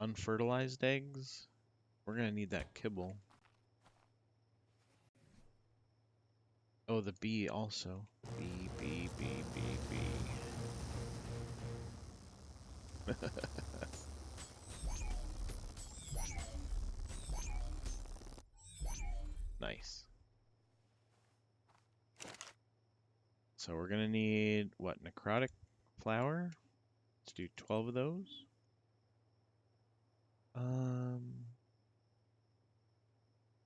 unfertilized eggs. We're gonna need that kibble. Oh, the bee also. Bee, bee, bee, bee, bee. Nice. So we're gonna need, what, necrotic flower? Let's do 12 of those.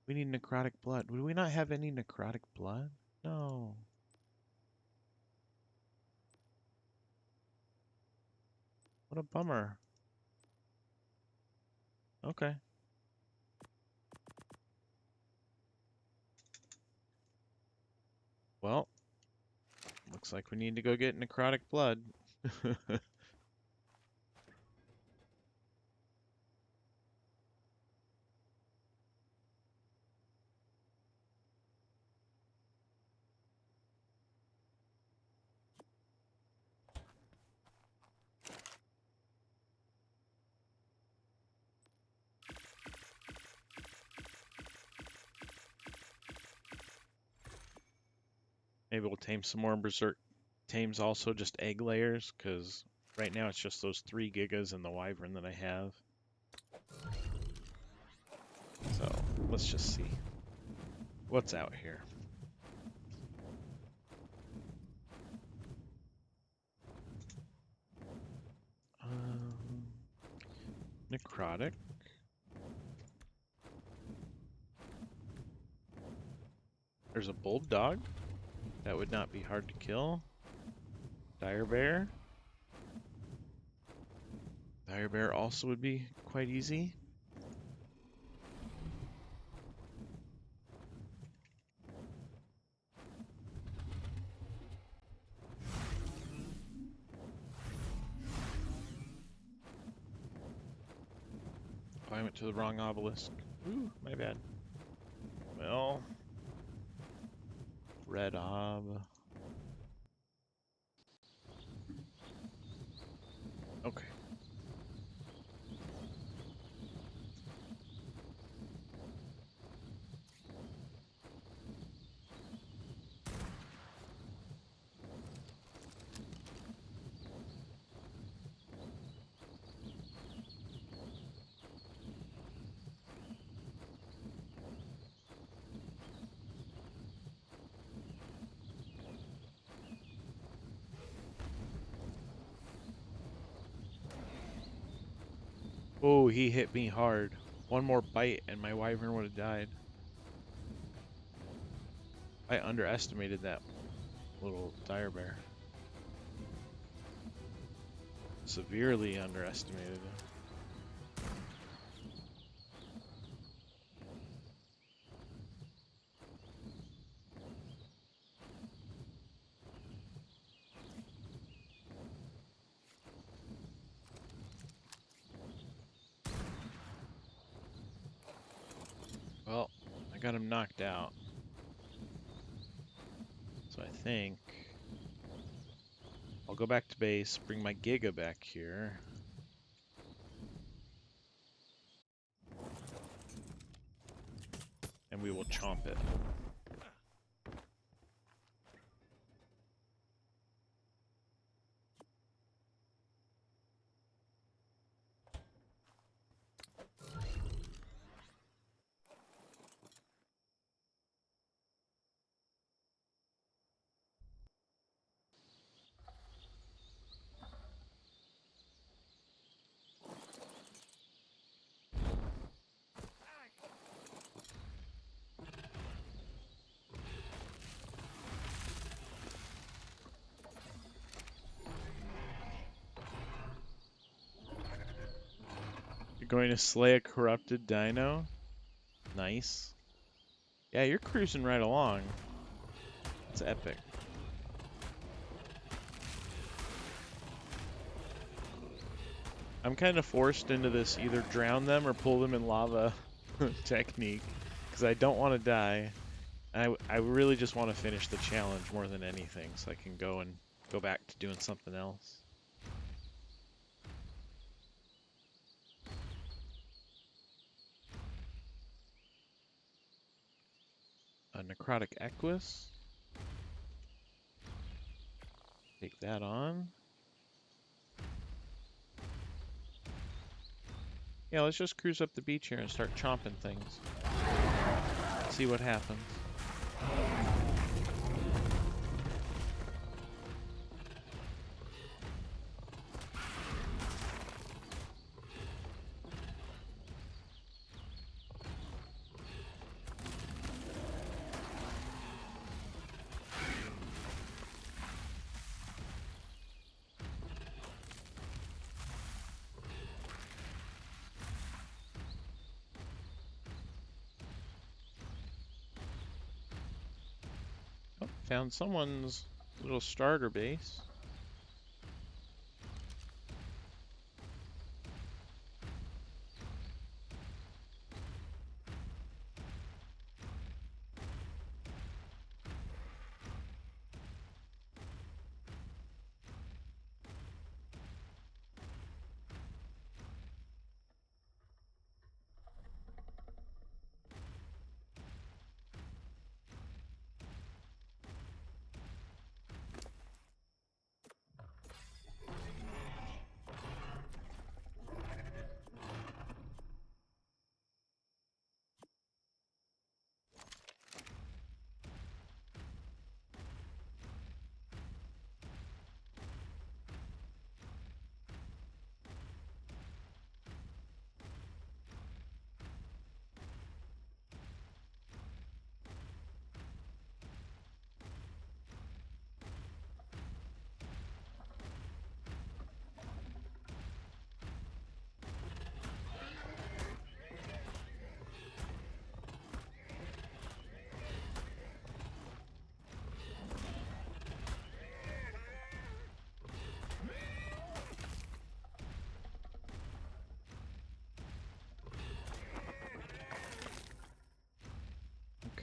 We need necrotic blood. Do we not have any necrotic blood? No. What a bummer. Okay. Well, looks like we need to go get necrotic blood. Maybe we'll tame some more Berserk tames also just egg layers, because right now it's just those 3 gigas and the wyvern that I have. So let's just see what's out here. Necrotic. There's a bulldog. That would not be hard to kill. Dire bear. Dire bear also would be quite easy. Oh, I went to the wrong obelisk. Ooh, my bad. Well, red ob. Okay. Oh, he hit me hard. One more bite and my wyvern would have died. I underestimated that little dire bear. Severely underestimated him. Well, I got him knocked out. So I think I'll go back to base, bring my Giga back here. And we will chomp it. You're going to slay a corrupted dino? Nice. Yeah, you're cruising right along. It's epic. I'm kind of forced into this either drown them or pull them in lava technique because I don't want to die. I really just want to finish the challenge more than anything so I can go back to doing something else. A necrotic equus. Take that on. Yeah, let's just cruise up the beach here and start chomping things. See what happens. Oh, found someone's little starter base.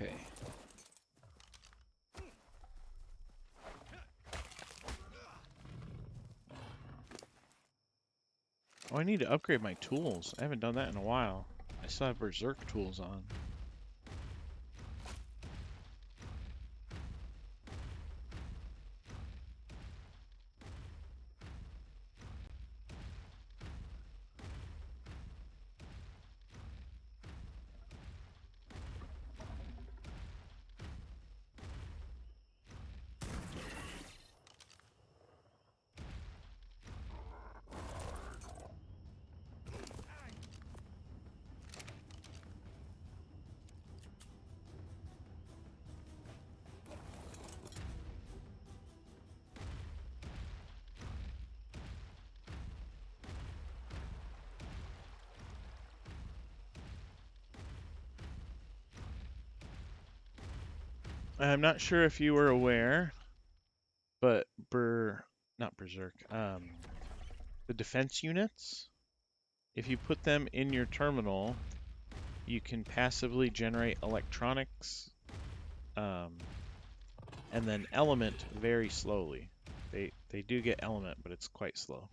Okay. Oh, I need to upgrade my tools. I haven't done that in a while. I still have Berserk tools on. I'm not sure if you were aware, but not Berserk, the defense units, if you put them in your terminal, you can passively generate electronics, um, and then element very slowly. They do get element, but it's quite slow.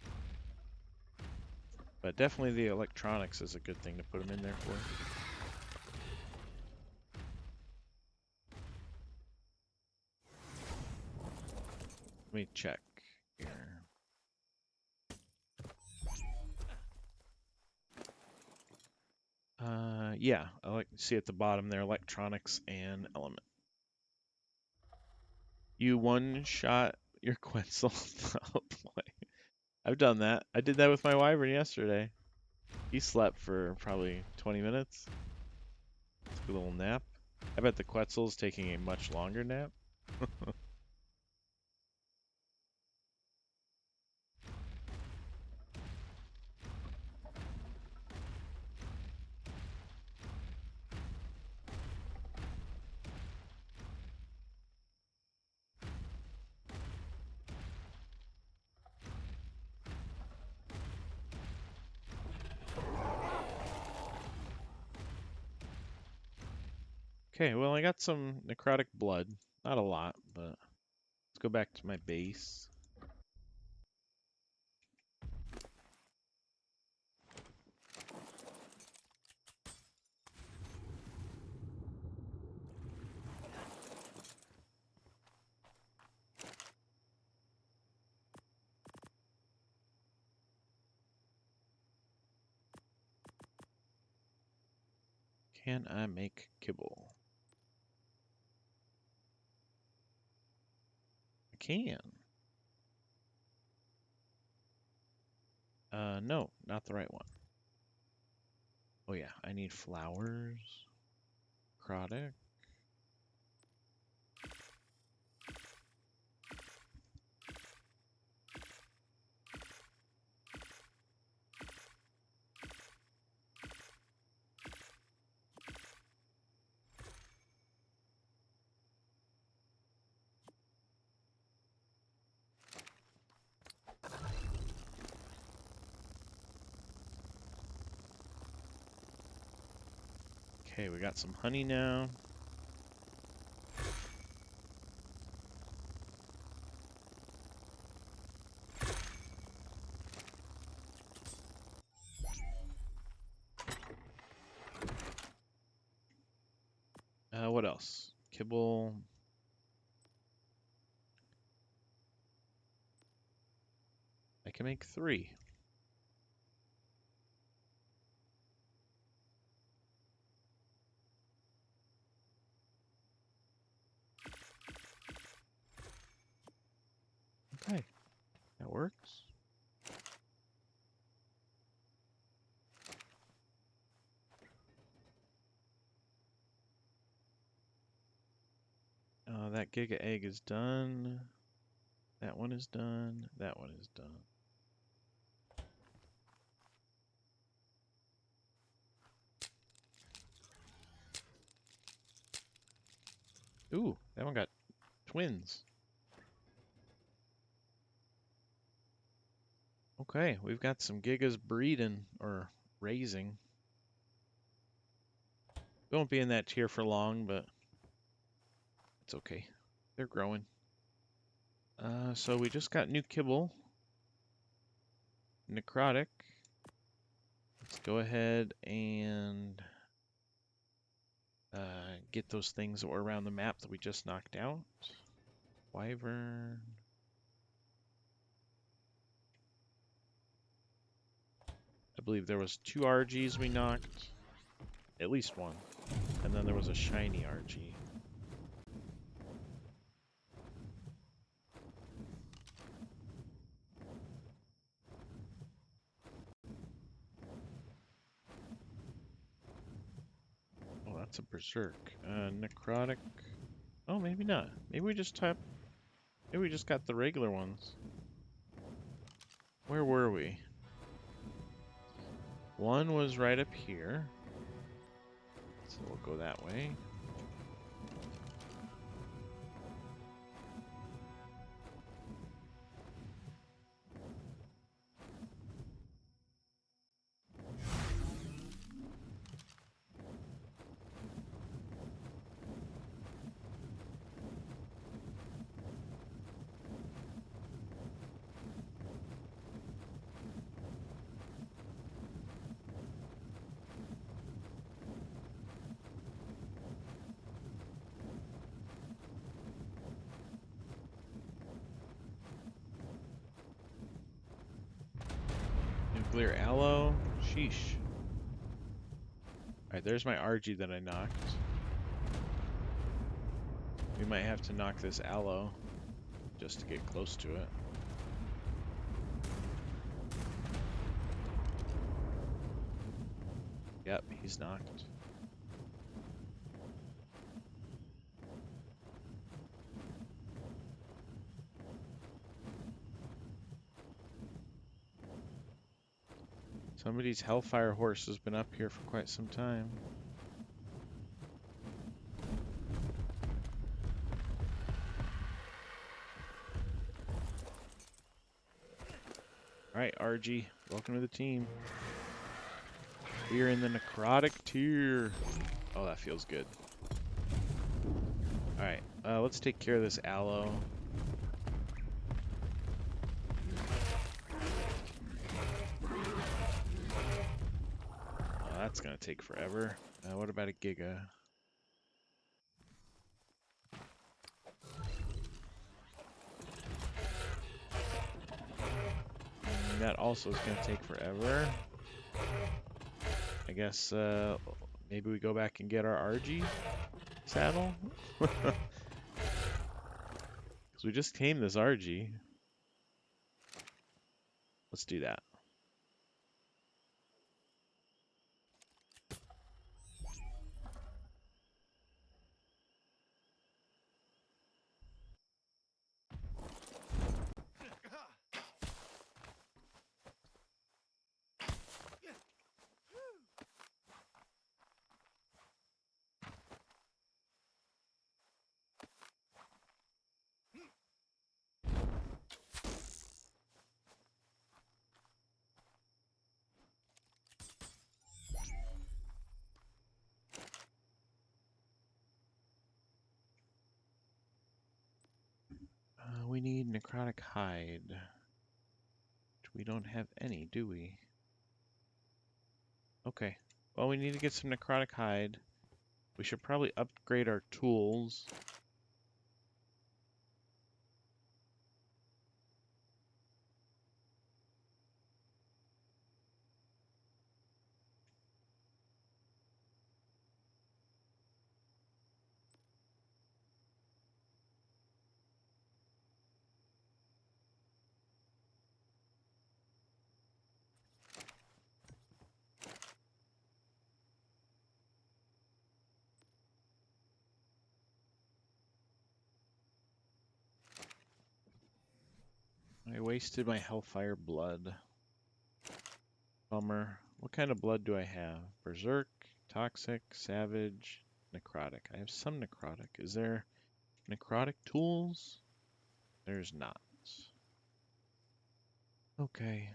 But definitely the electronics is a good thing to put them in there for. Let me check here. Yeah, I like see at the bottom there, electronics and element. You one-shot your Quetzal. Oh boy. I've done that. I did that with my wyvern yesterday. He slept for probably 20 minutes. Took a little nap. I bet the Quetzal's taking a much longer nap. Okay, well I got some necrotic blood. Not a lot, but let's go back to my base. Can I make kibble? I can. No, not the right one. Oh yeah, I need flowers. Necrotic. Okay, we got some honey now. What else? Kibble. I can make 3. Okay, that works. That Giga Egg is done. That one is done. That one is done. Ooh, that one got twins. Okay, we've got some Gigas breeding, or raising. We won't be in that tier for long, but it's okay. They're growing. So we just got new kibble. Necrotic. Let's go ahead and get those things that were around the map that we just knocked out. Wyvern. I believe there was 2 RGs we knocked. At least one. And then there was a shiny RG. Oh, that's a Berserk. Necrotic. Oh, maybe not. Maybe we just maybe we just got the regular ones. Where were we? One was right up here. So we'll go that way. Nuclear aloe. Sheesh. Alright, there's my RG that I knocked. We might have to knock this aloe just to get close to it. Yep, he's knocked. Somebody's Hellfire horse has been up here for quite some time. Alright, RG, welcome to the team. We're in the Necrotic tier. Oh, that feels good. Alright, let's take care of this aloe. Oh, that's gonna take forever. What about a Giga? That also is gonna take forever. I guess, Maybe we go back and get our RG saddle? Because we just tamed this RG. Let's do that. We need necrotic hide. We don't have any, do we? Okay. Well, we need to get some necrotic hide. We should probably upgrade our tools. I wasted my Hellfire blood. Bummer. What kind of blood do I have? Berserk, Toxic, Savage, Necrotic. I have some Necrotic. Is there necrotic tools? There's not. Okay.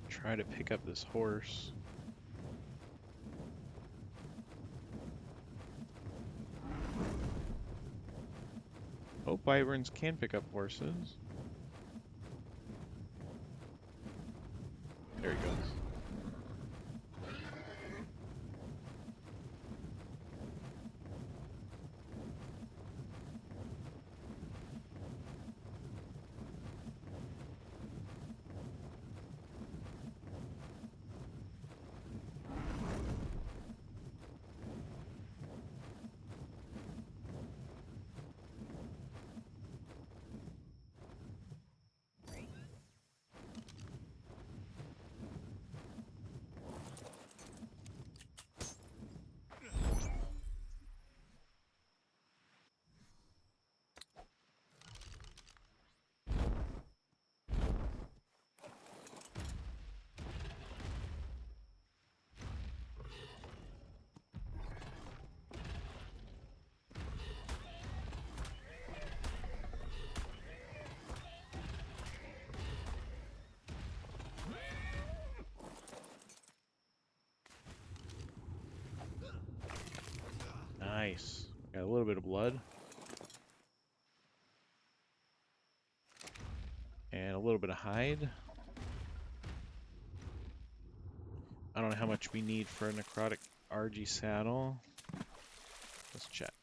Try to pick up this horse. Hope wyverns can pick up horses. There he goes. Nice. Got a little bit of blood. And a little bit of hide. I don't know how much we need for a necrotic RG saddle. Let's check.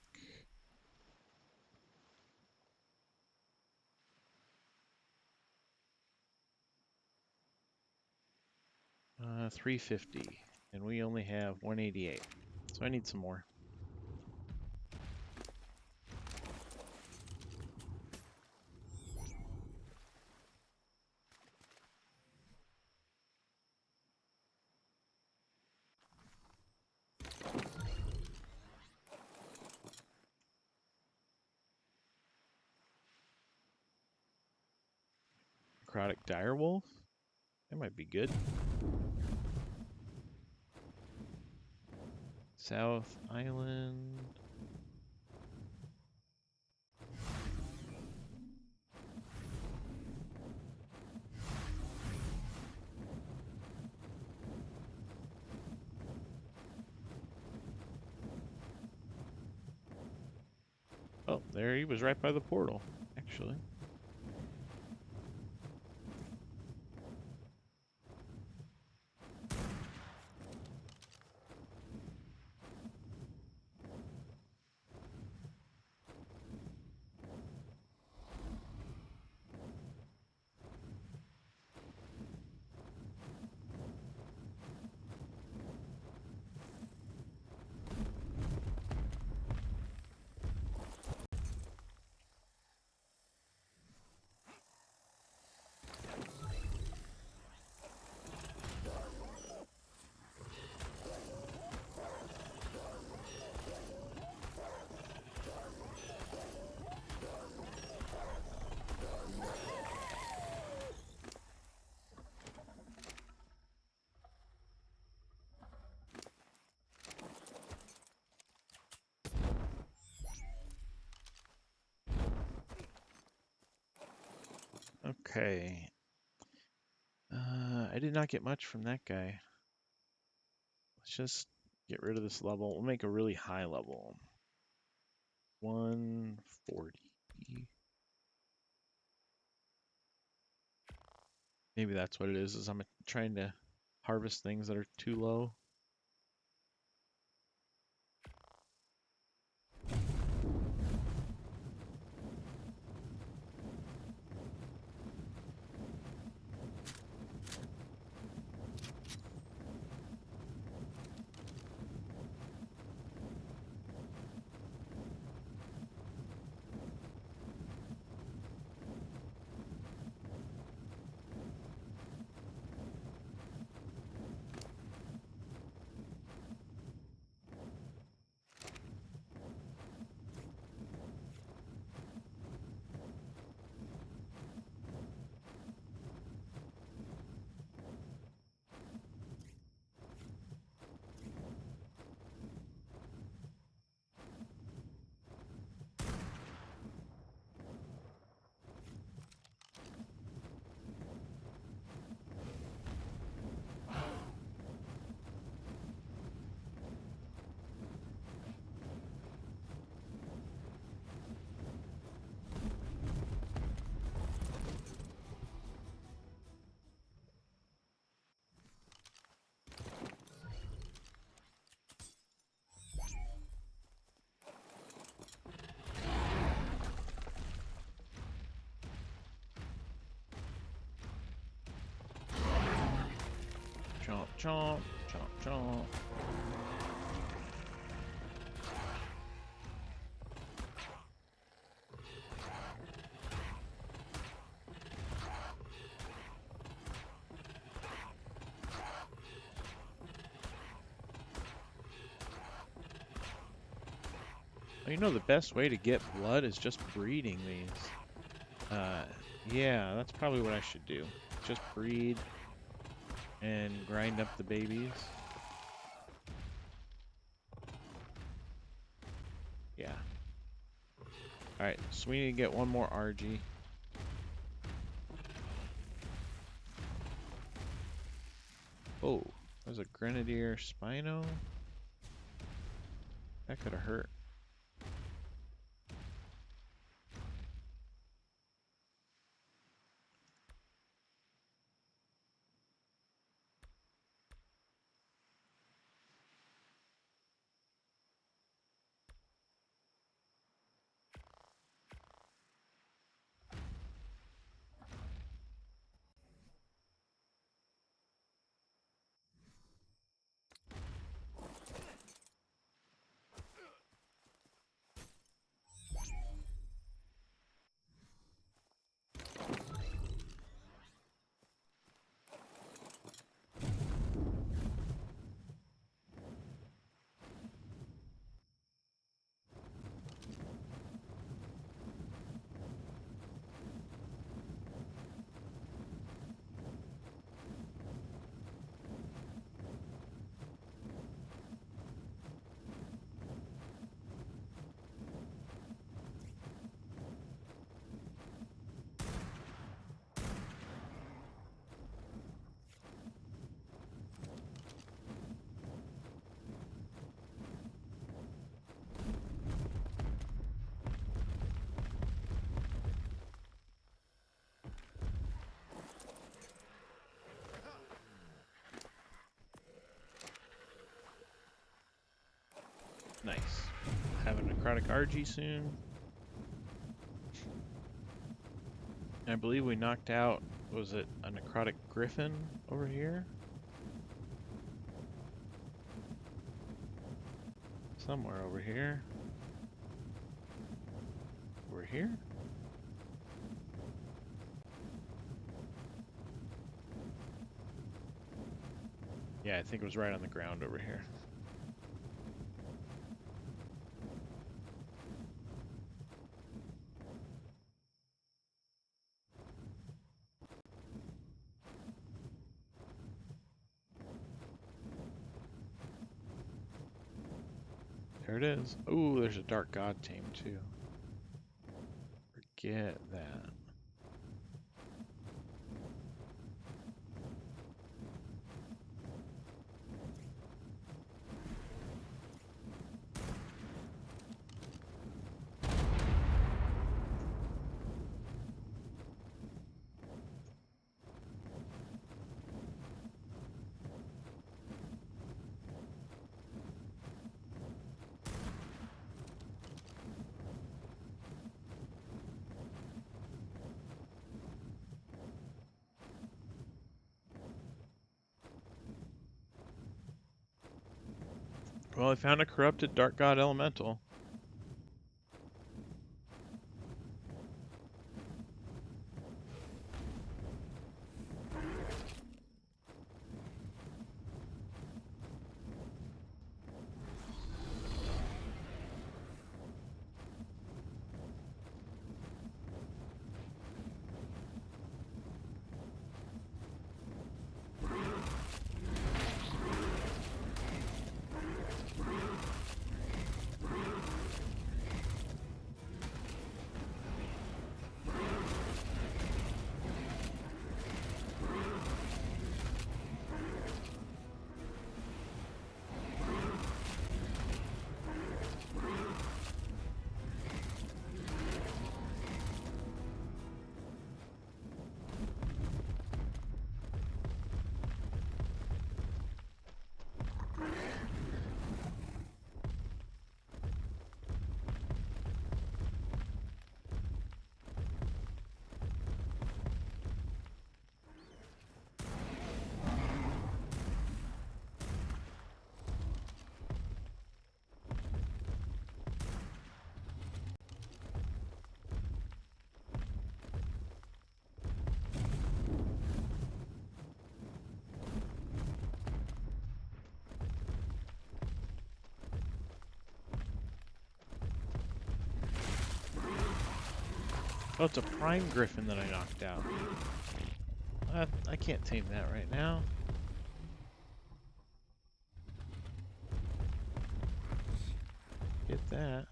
350, and we only have 188, so I need some more. Necrotic direwolf? That might be good. South Island. Oh, there he was right by the portal, actually. Okay. I did not get much from that guy. Let's just get rid of this level. We'll make a really high level. 140. Maybe that's what it is I'm trying to harvest things that are too low. Chomp, chomp, chomp, chomp. Well, you know the best way to get blood is just breeding these. Yeah, that's probably what I should do. Just breed and grind up the babies. Yeah. Alright, so we need to get one more RG. Oh, there's a Grenadier Spino. That could have hurt. Nice. Have a necrotic RG soon. I believe we knocked out, was it a necrotic griffin over here? Somewhere over here. Over here? Yeah, I think it was right on the ground over here. There it is. Ooh, there's a dark god tame too. Forget that. Well, I found a corrupted dark god elemental. Oh, it's a prime griffin that I knocked out. I can't tame that right now. Get that.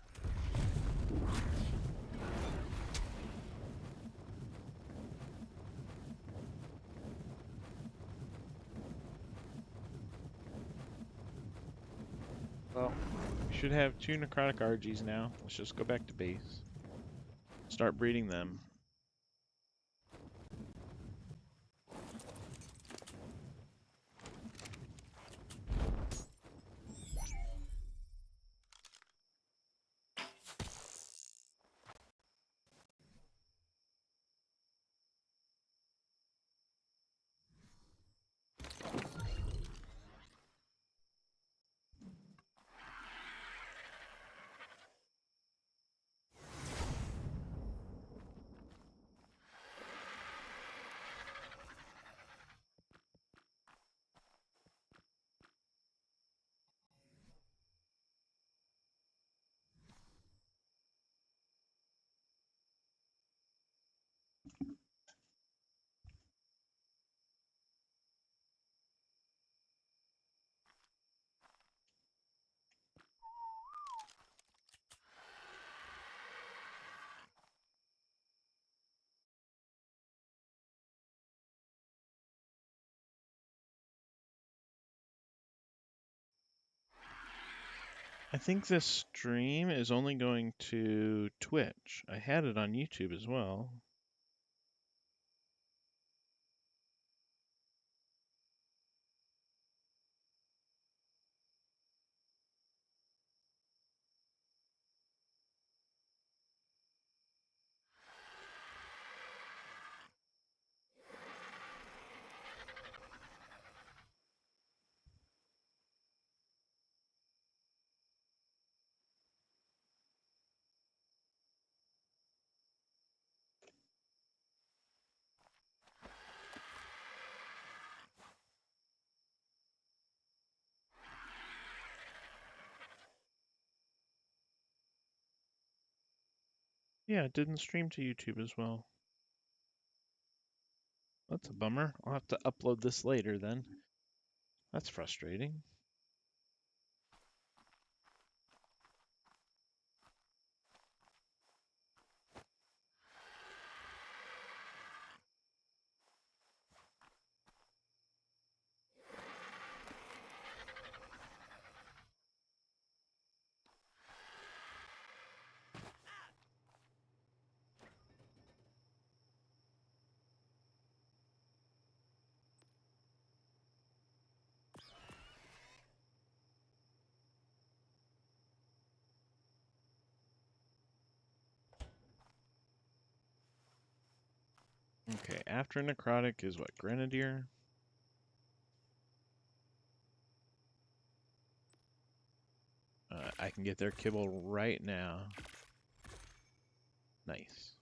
Well, we should have 2 necrotic RGs now. Let's just go back to base. Start breeding them. I think this stream is only going to Twitch. I had it on YouTube as well. Yeah, it didn't stream to YouTube as well. That's a bummer. I'll have to upload this later then. That's frustrating. Okay, after Necrotic is what, Grenadier? I can get their kibble right now. Nice.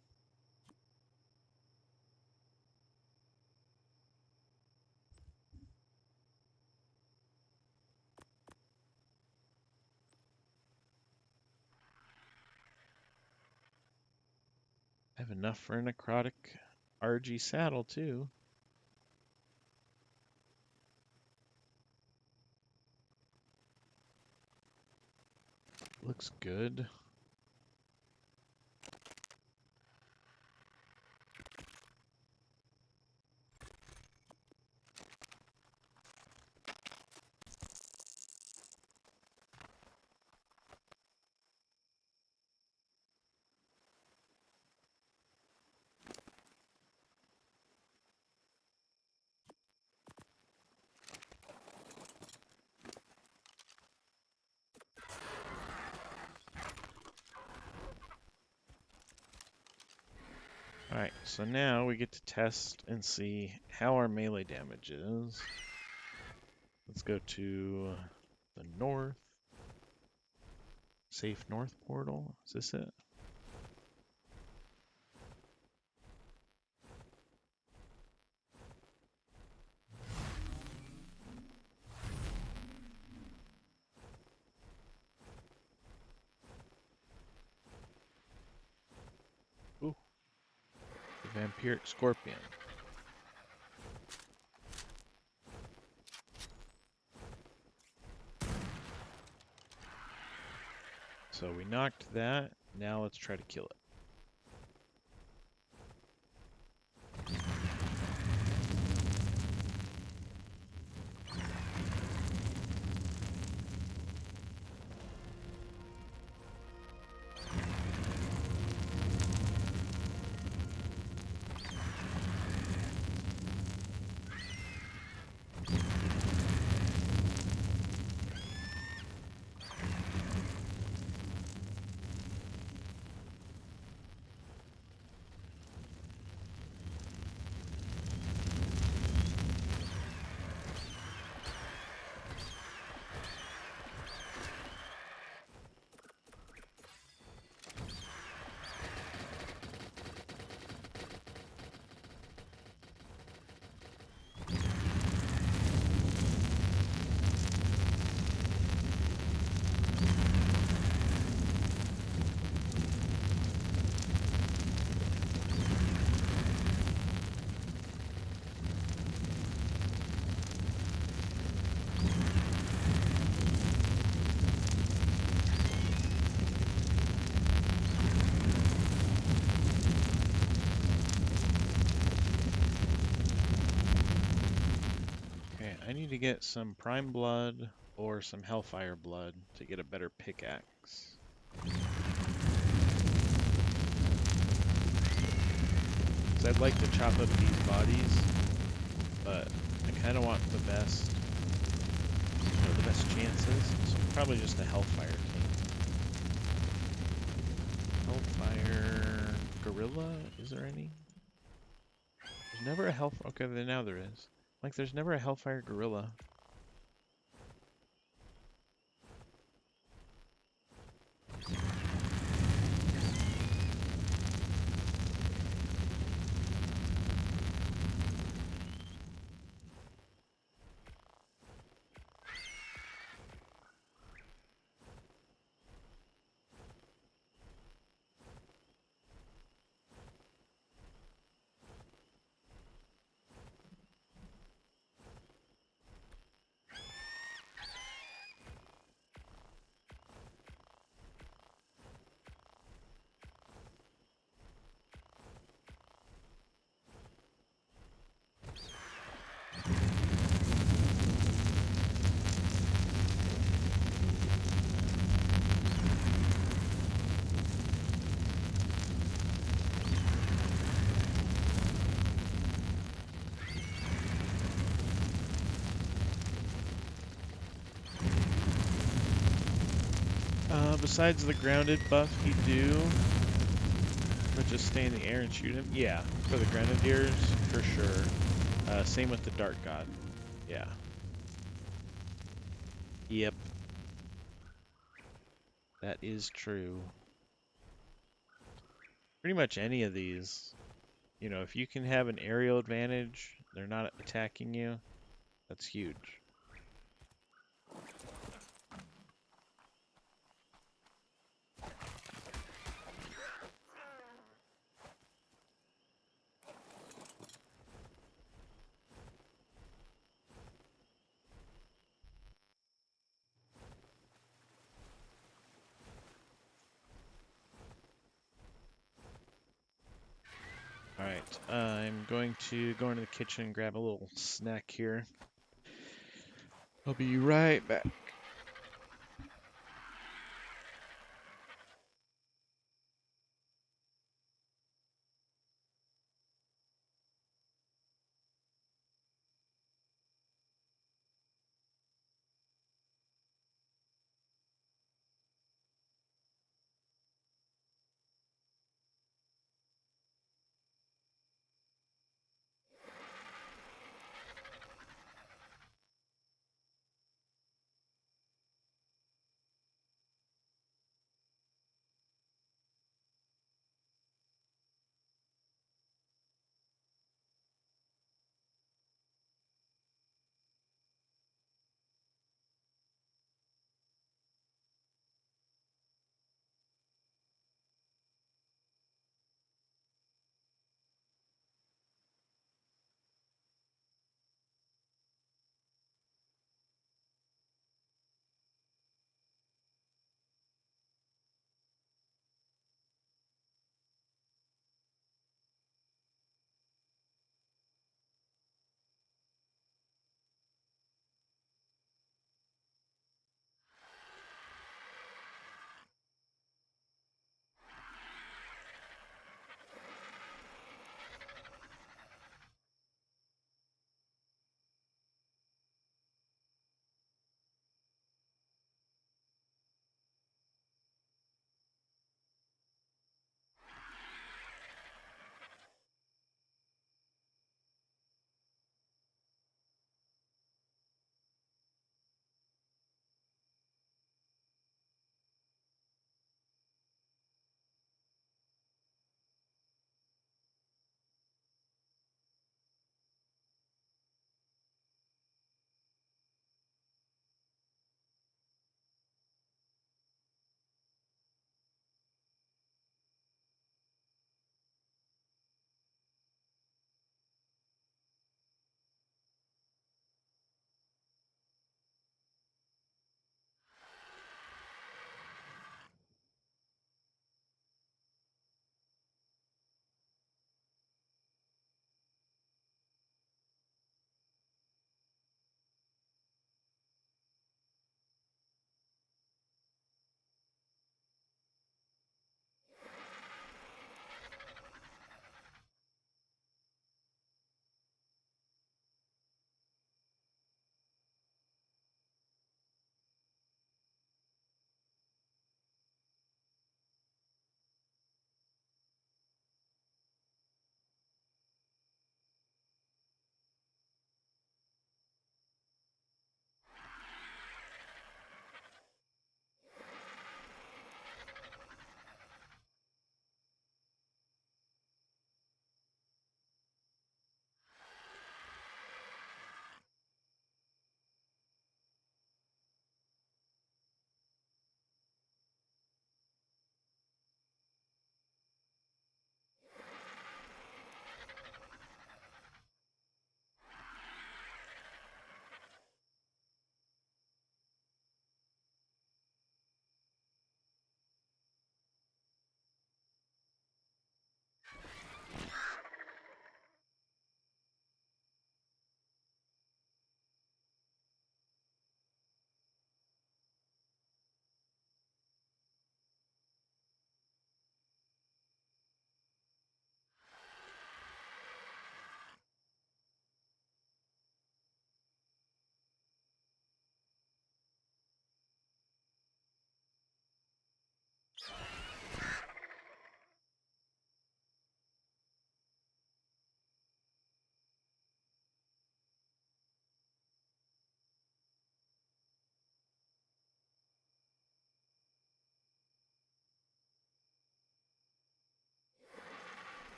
I have enough for a Necrotic RG saddle too. Looks good. Alright, so now we get to test and see how our melee damage is. Let's go to the north. Safe north portal. Is this it? Ooh, the vampiric scorpion. So we knocked that. Now let's try to kill it. I need to get some prime blood or some hellfire blood to get a better pickaxe. So I'd like to chop up these bodies, but I kind of want the best, the best chances. So probably just a hellfire king. Hellfire gorilla? Is there any? There's never a hellfire. Okay, then now there is. Like, there's never a hellfire gorilla. Besides the grounded buff, you do. But just stay in the air and shoot him? Yeah, for the grenadiers, for sure. Same with the Dark God. Yeah. Yep. That is true. Pretty much any of these. You know, if you can have an aerial advantage, they're not attacking you, that's huge. Alright, I'm going to go into the kitchen and grab a little snack here. I'll be right back.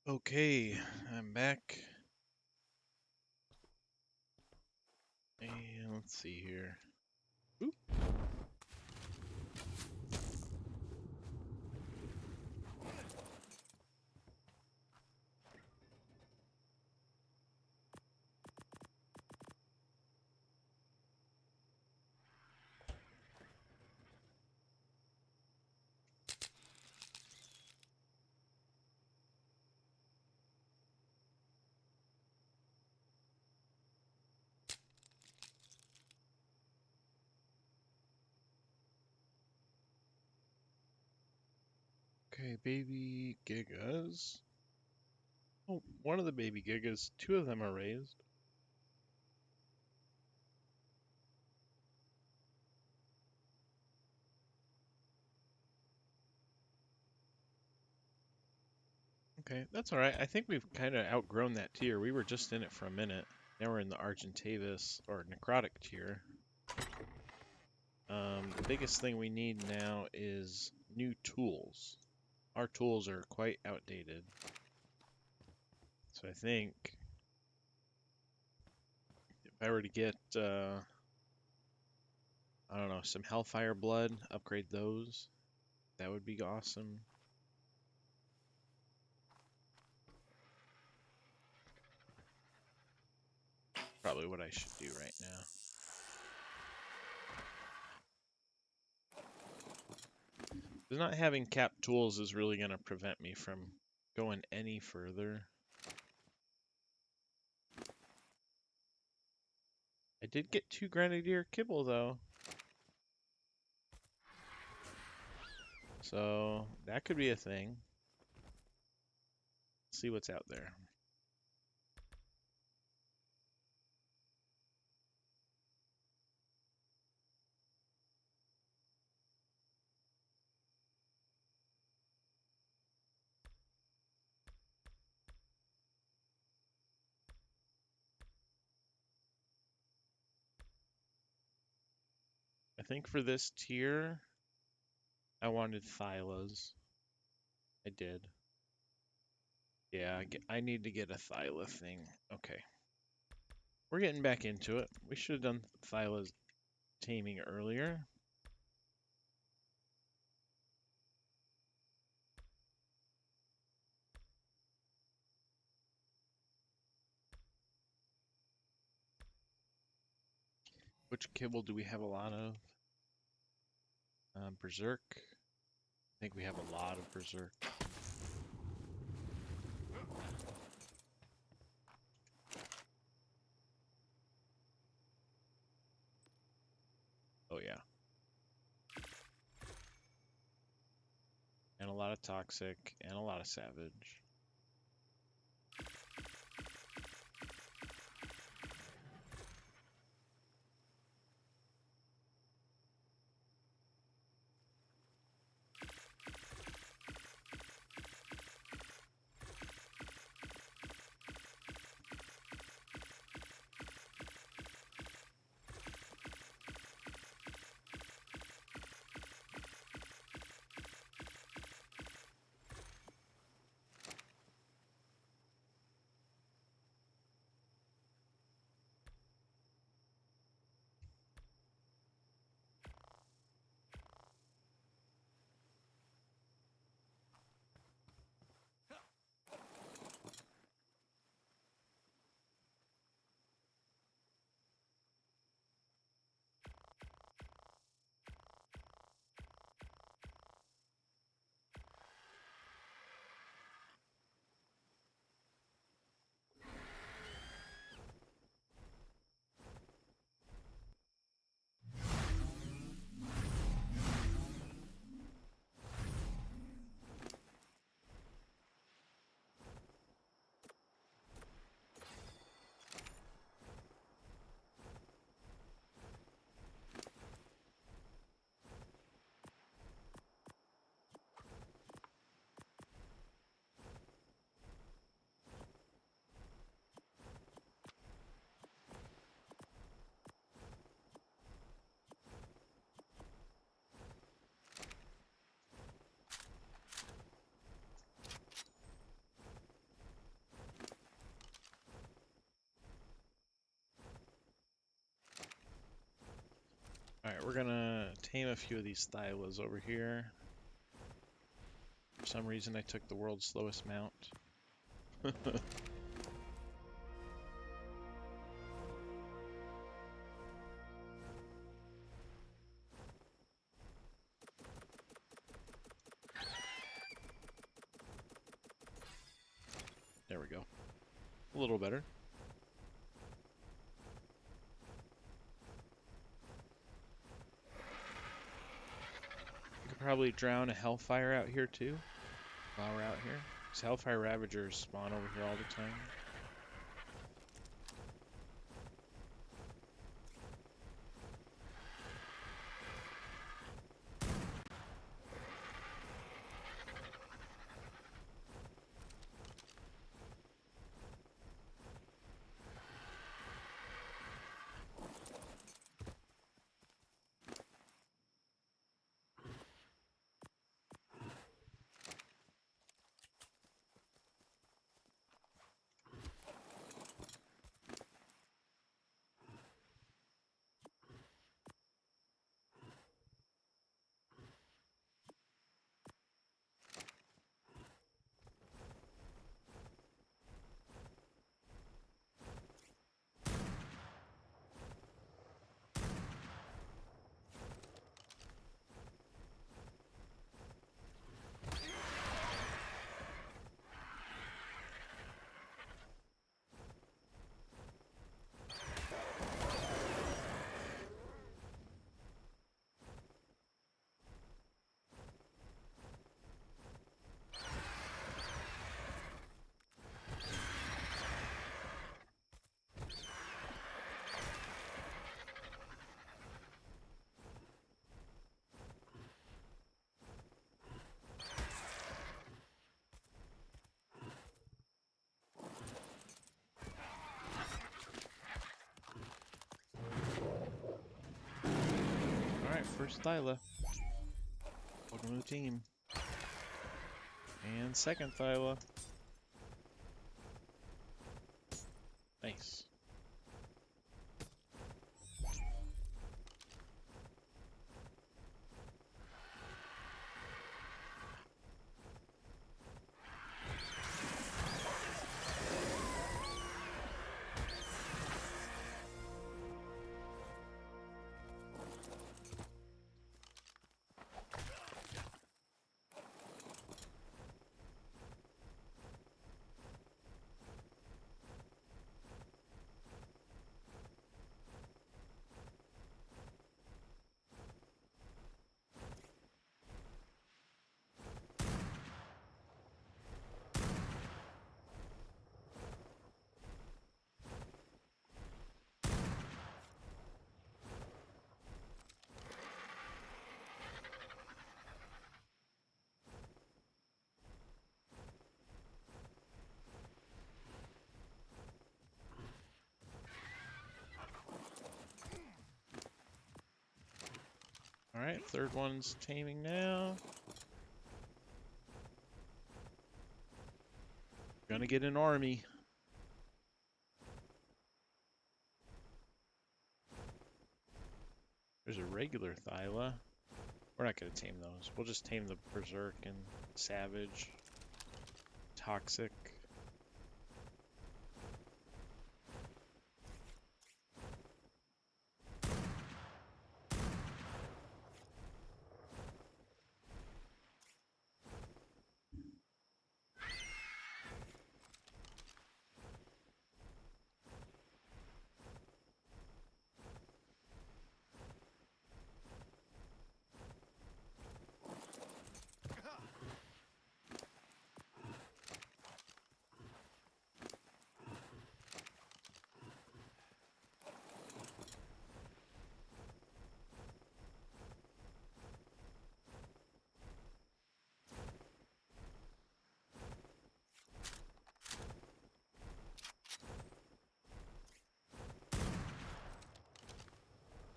Okay, I'm back. And let's see here. Oop. Okay, baby gigas. Oh, one of the baby gigas, two of them are raised. Okay, that's all right. I think we've kind of outgrown that tier. We were just in it for a minute. Now we're in the Argentavis or Necrotic tier. The biggest thing we need now is new tools. Our tools are quite outdated. So I think if I were to get, I don't know, some Hellfire Blood, upgrade those, that would be awesome. Probably what I should do right now. Because not having capped tools is really going to prevent me from going any further. I did get 2 Grenadier Kibble, though. So, that could be a thing. Let's see what's out there. I think for this tier, I wanted Thylas. I did. Yeah, I need to get a Thyla thing. Okay. We're getting back into it. We should have done Thyla's taming earlier. Which kibble do we have a lot of? Berserk. I think we have a lot of Berserk. Oh yeah. And a lot of Toxic, and a lot of Savage. tame a few of these Thylas over here. For some reason I took the world's slowest mount. There we go. A little better. You could probably drown a Hellfire out here too, while we're out here. Because Hellfire Ravagers spawn over here all the time. Alright, first Thyla. Welcome to the team. And second Thyla. Nice. Alright, third one's taming now. Gonna get an army. There's a regular Thyla. We're not gonna tame those. We'll just tame the Berserk and Savage. Toxic.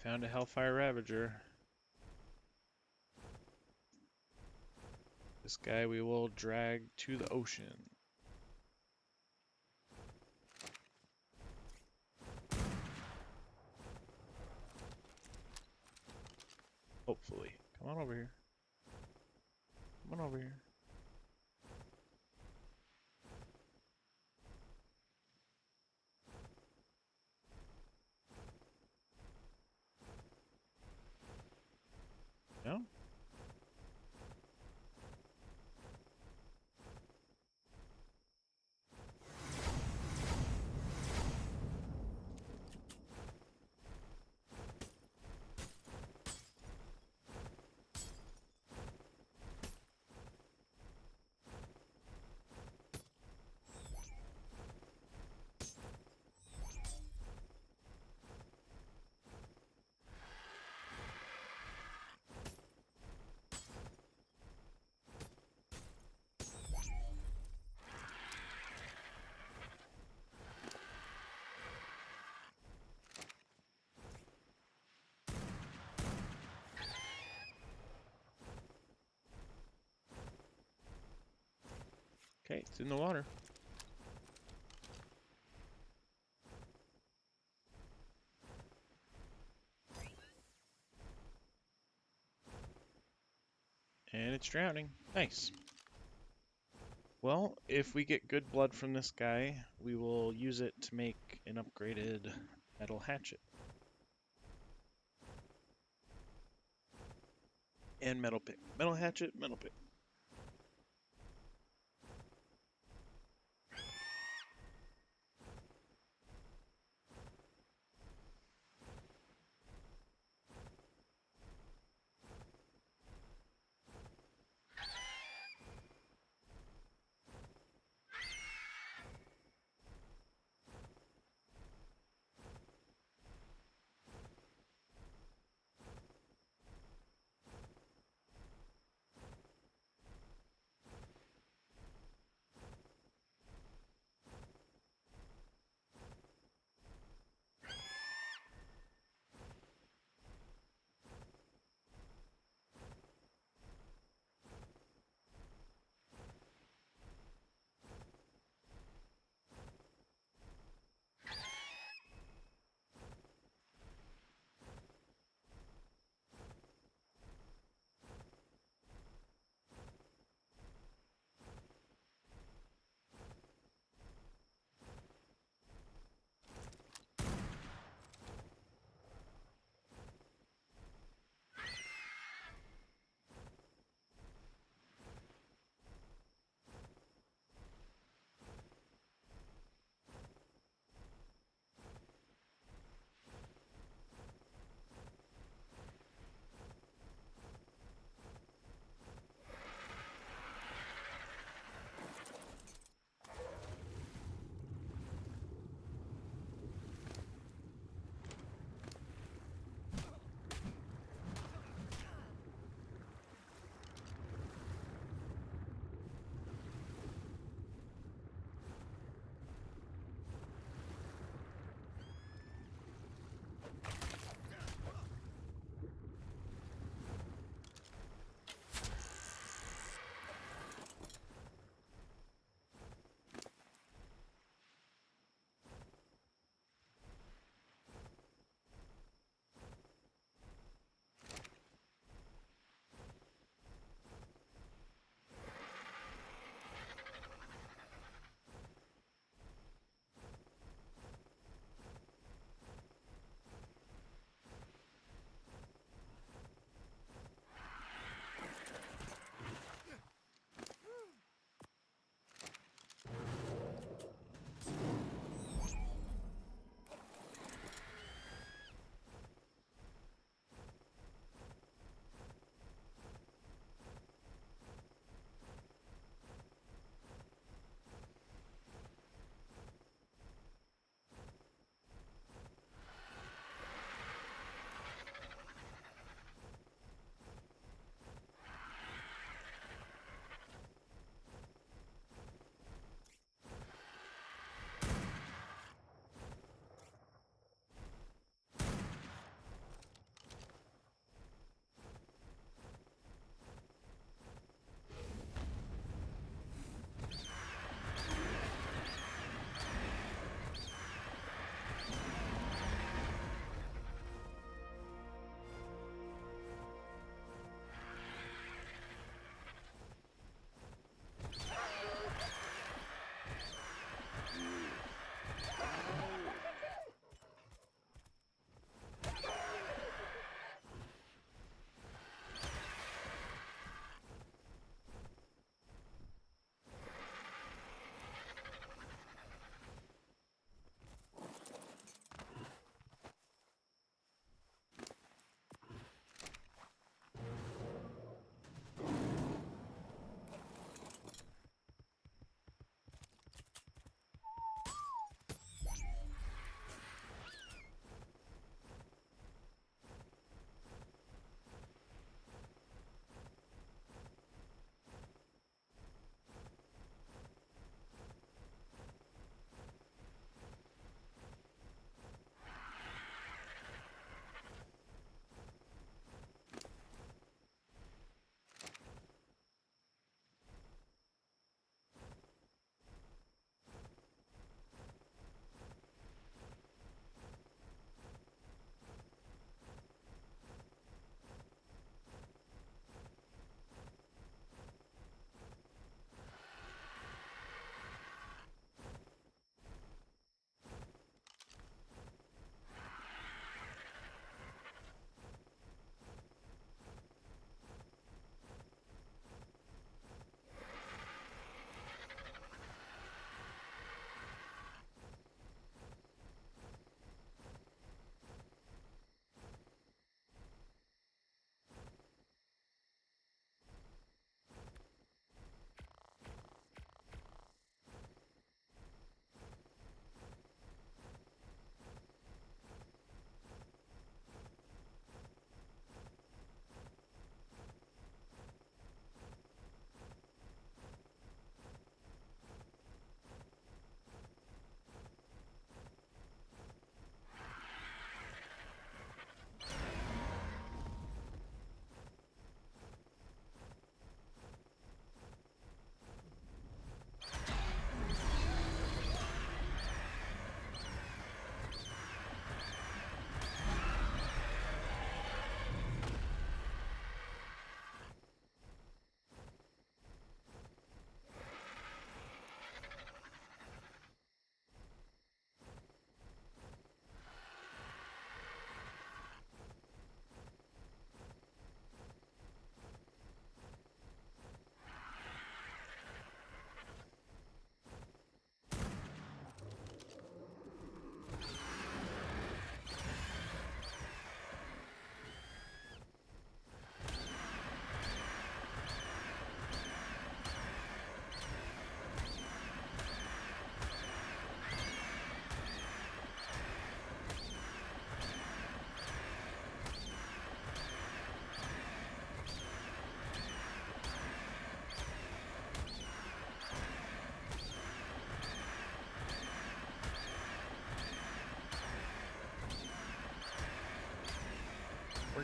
Found a Hellfire Ravager. This guy we will drag to the ocean. Hopefully. Come on over here. Come on over here. No? Okay, it's in the water. And it's drowning. Nice. Well, if we get good blood from this guy, we will use it to make an upgraded metal hatchet. And metal pick. Metal hatchet, metal pick.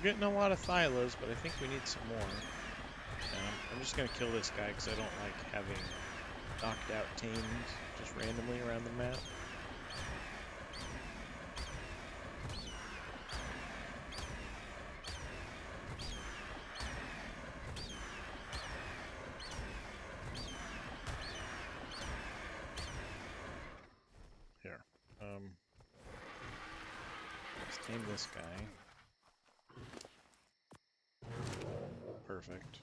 getting a lot of Thylas, but I think we need some more. And I'm just going to kill this guy because I don't like having knocked out tamed just randomly around the map. Here. Let's tame this guy. Perfect.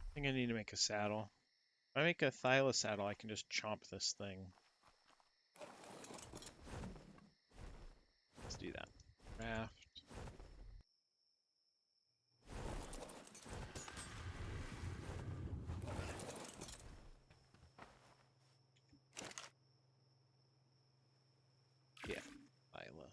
I think I need to make a saddle. If I make a Thyla saddle, I can just chomp this thing. Let's do that. Craft. Yeah, Thyla.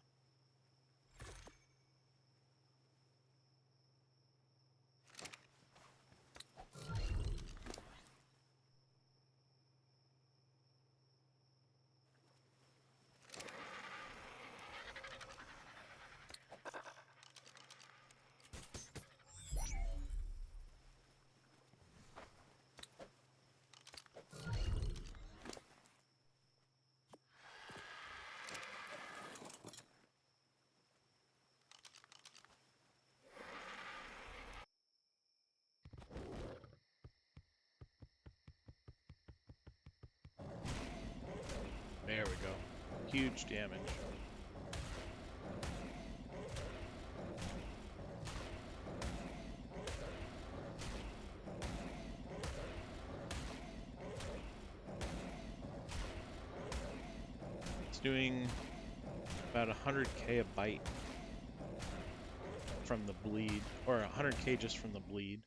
There we go. Huge damage. It's doing about 100k a bite from the bleed, or 100k just from the bleed.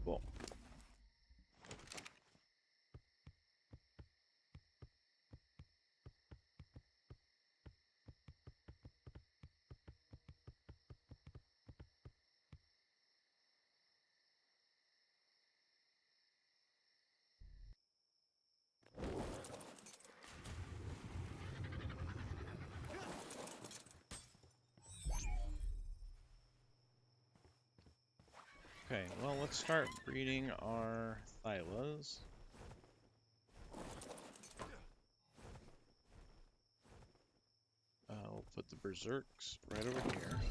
Cool. Okay, well, let's start breeding our Thylas. We'll put the Berserks right over here.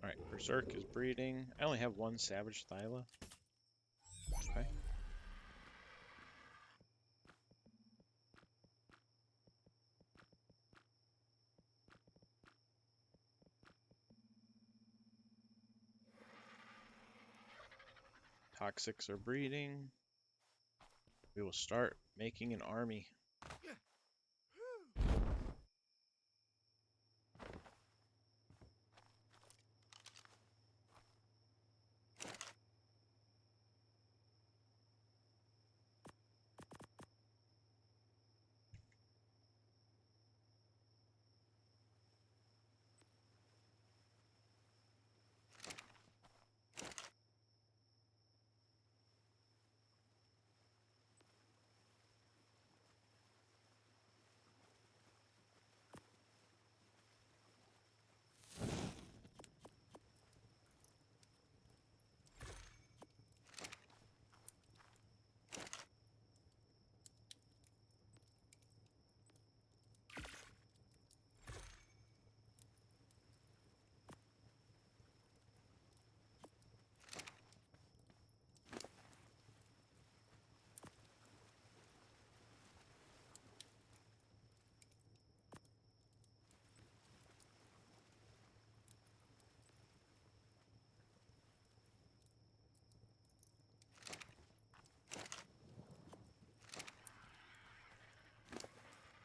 Alright, Berserk is breeding. I only have one Savage Thyla. Okay. Toxics are breeding. We will start making an army.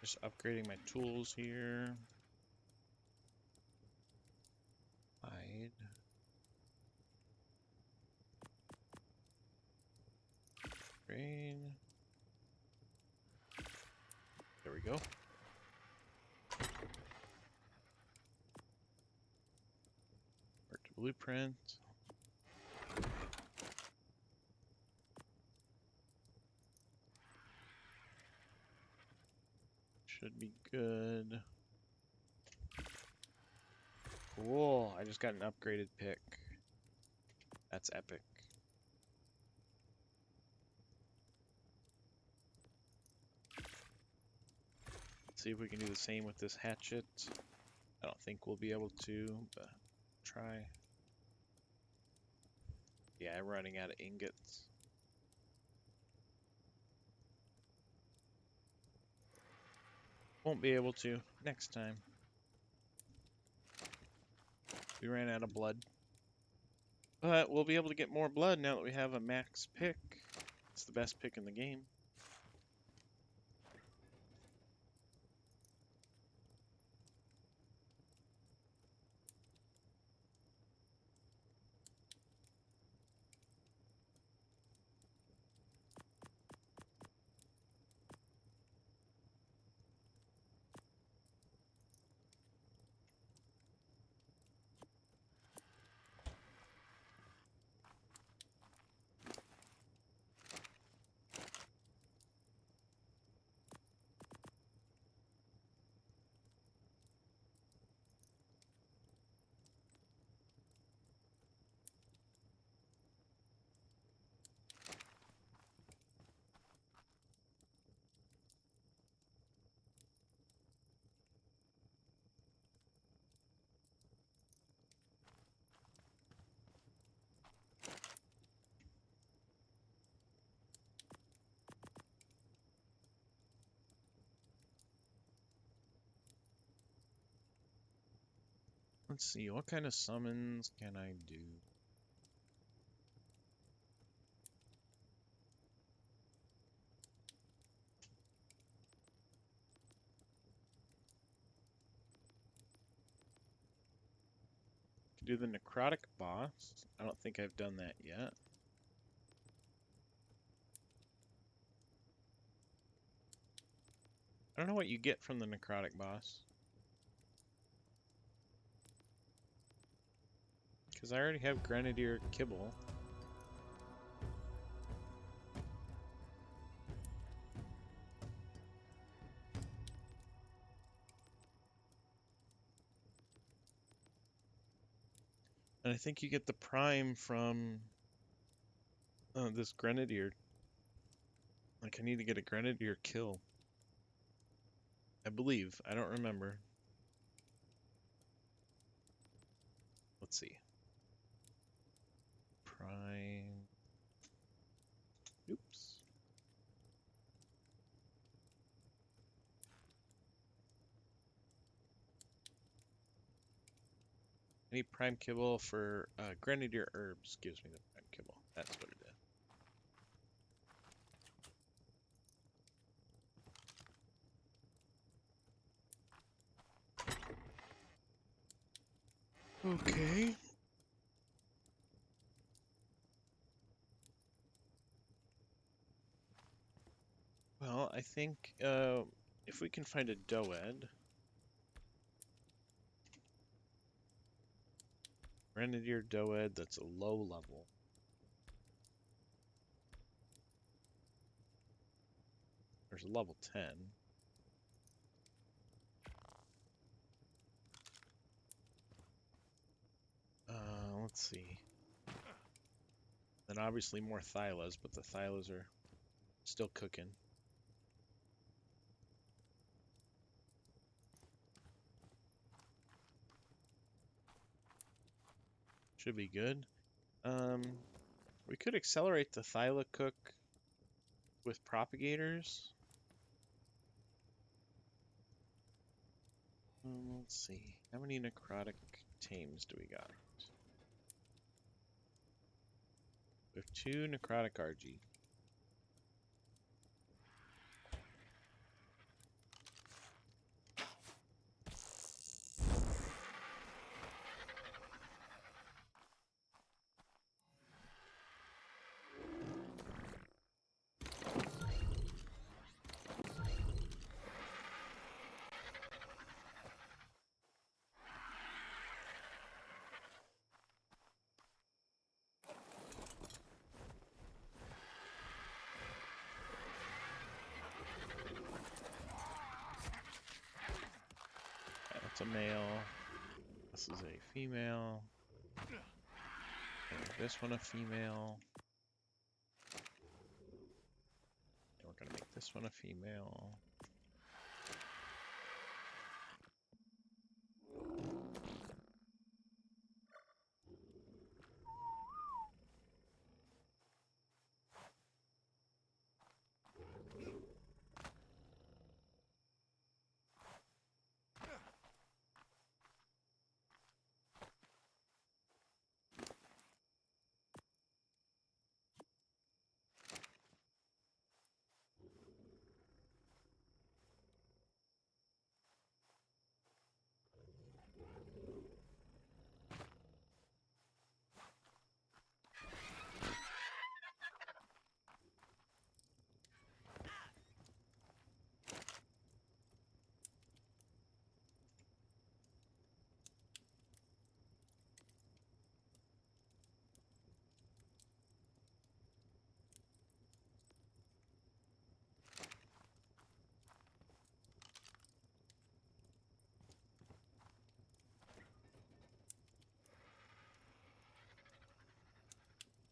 Just upgrading my tools here. Hide. Upgrade. There we go. Work to blueprint. Should be good. Cool. I just got an upgraded pick. That's epic. Let's see if we can do the same with this hatchet. I don't think we'll be able to, but try. Yeah, I'm running out of ingots. Won't be able to next time. We ran out of blood. But we'll be able to get more blood now that we have a max pick. It's the best pick in the game. Let's see, what kind of summons can I do? Can do the Necrotic boss. I don't think I've done that yet. I don't know what you get from the Necrotic boss. Because I already have Grenadier Kibble. And I think you get the prime from this Grenadier. Like, I need to get a Grenadier kill. I believe. I don't remember. Let's see. prime. Oops. Any prime kibble for grenadier herbs gives me the prime kibble. That's what it is. Okay. Well, I think if we can find a doed, grenadier doed that's a low level. There's a level 10. Let's see. Then obviously more thylas, but the thylas are still cooking. Should be good. We could accelerate the thyla cook with propagators. Let's see. How many necrotic tames do we got? We have 2 necrotic RG. That's a male. This is a female. And this one a female. And we're gonna make this one a female.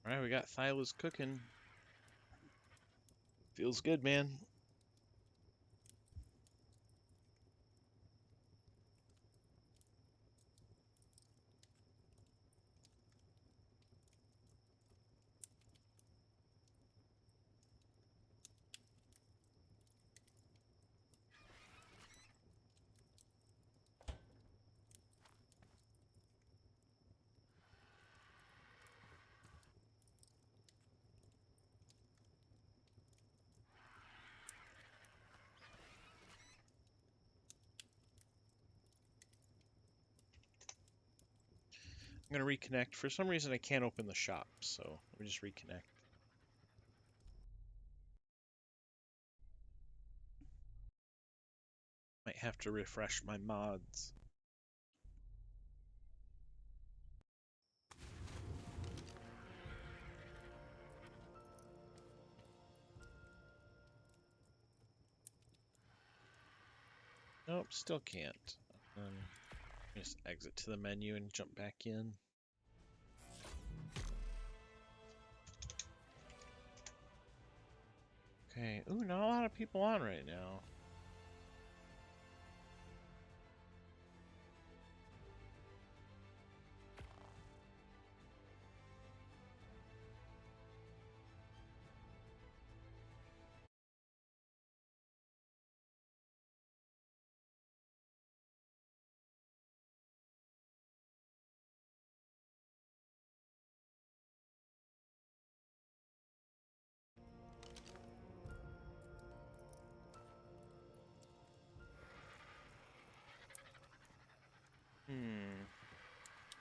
Alright, we got thylas cooking. Feels good, man. I'm gonna reconnect. For some reason I can't open the shop, so let me just reconnect. Might have to refresh my mods. Nope, still can't. Just exit to the menu and jump back in. Okay. Ooh, not a lot of people on right now.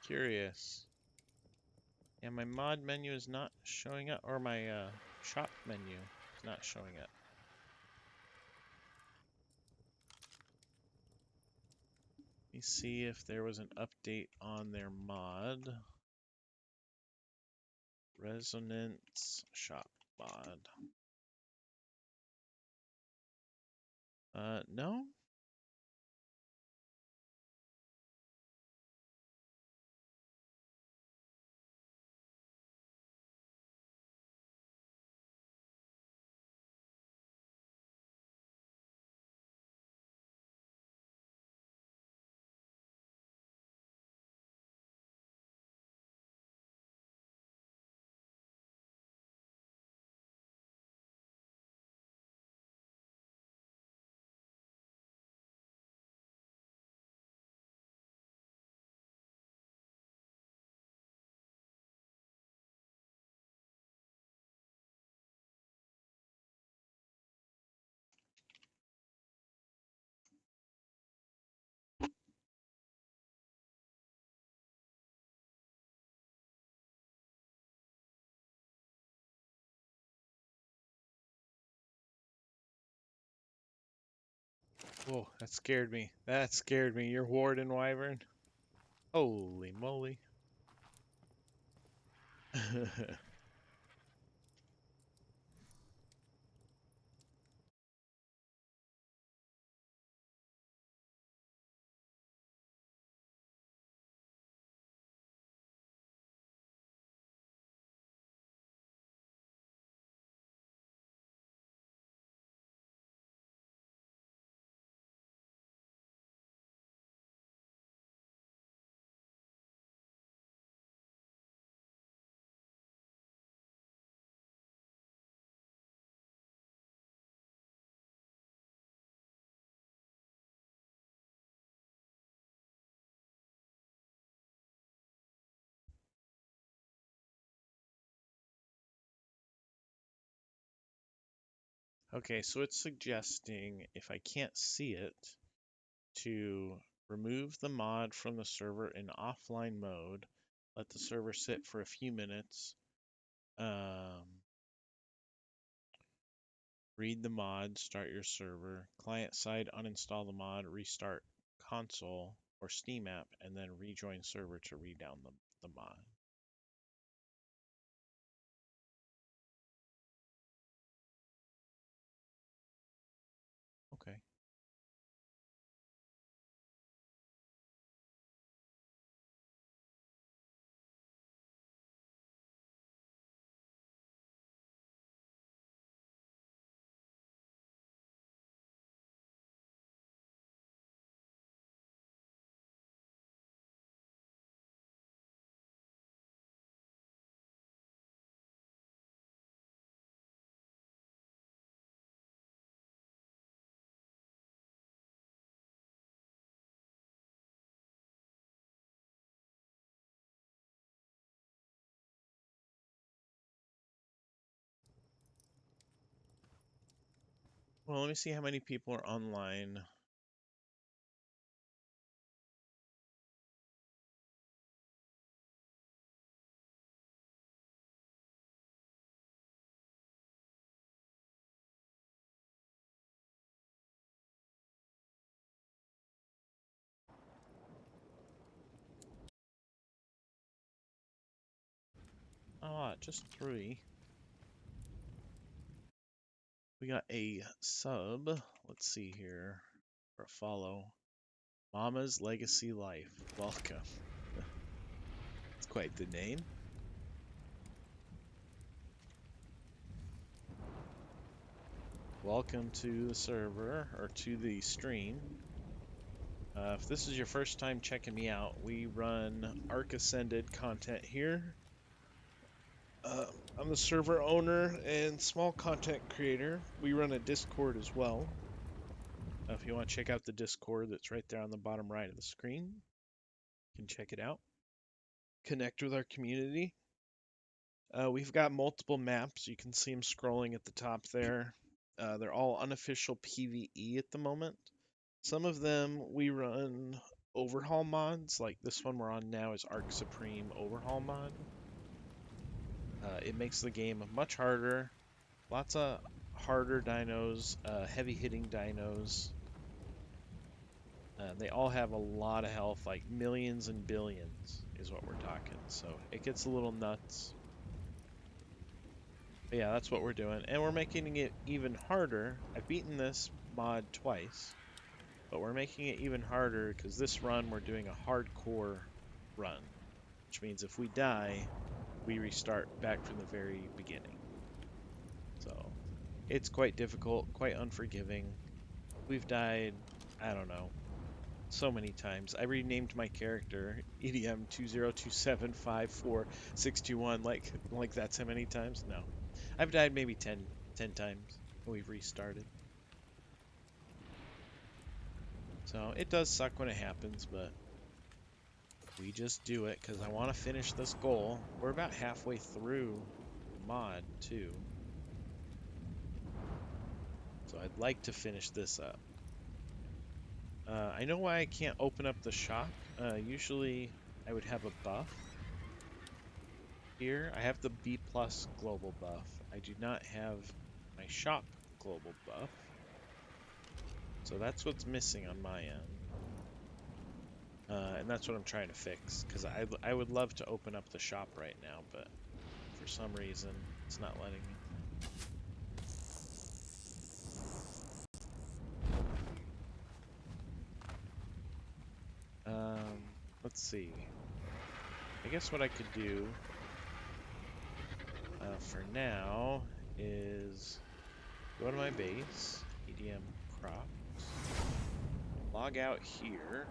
Curious. Yeah, my mod menu is not showing up, or my shop menu is not showing up. Let me see if there was an update on their mod. Resonance shop mod. No. Whoa, that scared me. That scared me. You're Warden Wyvern. Holy moly. Okay, so it's suggesting if I can't see it to remove the mod from the server in offline mode, let the server sit for a few minutes, read the mod, start your server, client side uninstall the mod, restart console or Steam app, and then rejoin server to redown the mod. Okay. Well, let me see how many people are online. Oh, just 3. We got a sub. Let's see here. Or a follow. Mama's Legacy Life. Welcome. It's quite the name. Welcome to the server, or to the stream. If this is your first time checking me out, we run Arc Ascended content here. I'm the server owner and small content creator. We run a Discord as well. If you want to check out the Discord that's right there on the bottom right of the screen, you can check it out. Connect with our community. We've got multiple maps. You can see them scrolling at the top there. They're all unofficial PvE at the moment. Some of them we run overhaul mods. Like this one we're on now is Arc Supreme Overhaul mod. It makes the game much harder. Lots of harder dinos, heavy hitting dinos. They all have a lot of health, like millions and billions is what we're talking. So it gets a little nuts. But yeah, that's what we're doing. And we're making it even harder. I've beaten this mod twice, but we're making it even harder because this run we're doing a hardcore run, which means if we die, we restart back from the very beginning. So it's quite difficult, quite unforgiving. We've died, I don't know, so many times. I renamed my character EDM 20275461 like that's how many times? No. I've died maybe 10 times and we've restarted. So it does suck when it happens, but we just do it because I want to finish this goal. We're about halfway through the mod too. So I'd like to finish this up. I know why I can't open up the shop. Usually I would have a buff. Here, I have the B+ global buff. I do not have my shop global buff. So that's what's missing on my end. And that's what I'm trying to fix, because I would love to open up the shop right now, but for some reason, it's not letting me. Let's see. I guess what I could do for now is go to my base, EDM crops, log out here.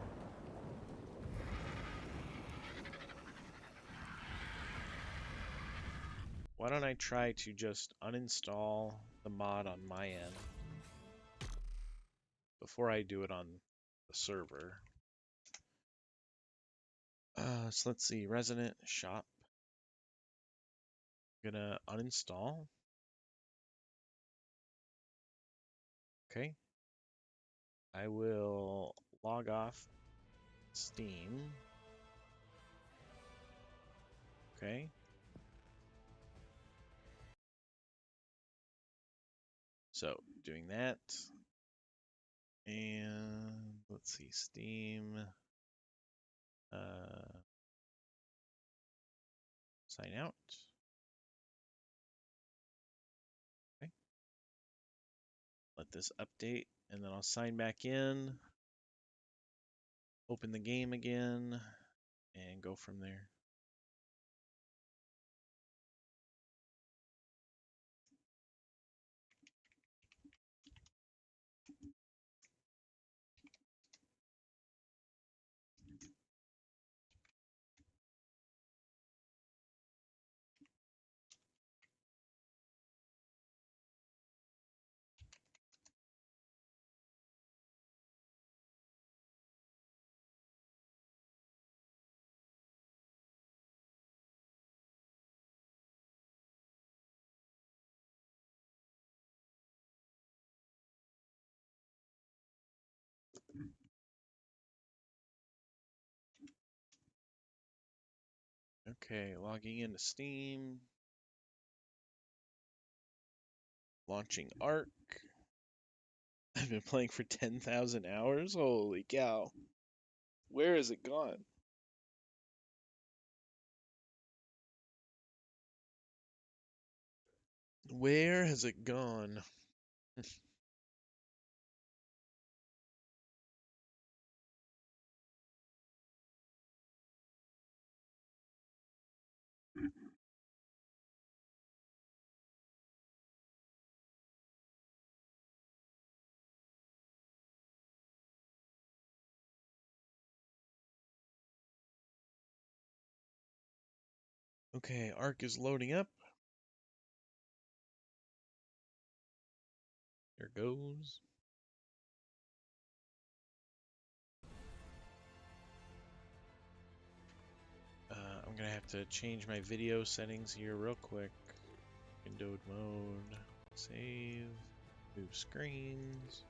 Why don't I try to just uninstall the mod on my end before I do it on the server. So let's see, resident shop. I'm gonna uninstall. Okay. I will log off Steam. Okay. So doing that. And let's see, Steam. Sign out. Okay. Let this update, and then I'll sign back in. Open the game again, and go from there. Okay, logging into Steam. Launching Arc. I've been playing for 10,000 hours? Holy cow. Where has it gone? Where has it gone? Okay, Arc is loading up. There goes. I'm gonna have to change my video settings here real quick. Windowed mode, save, move screens,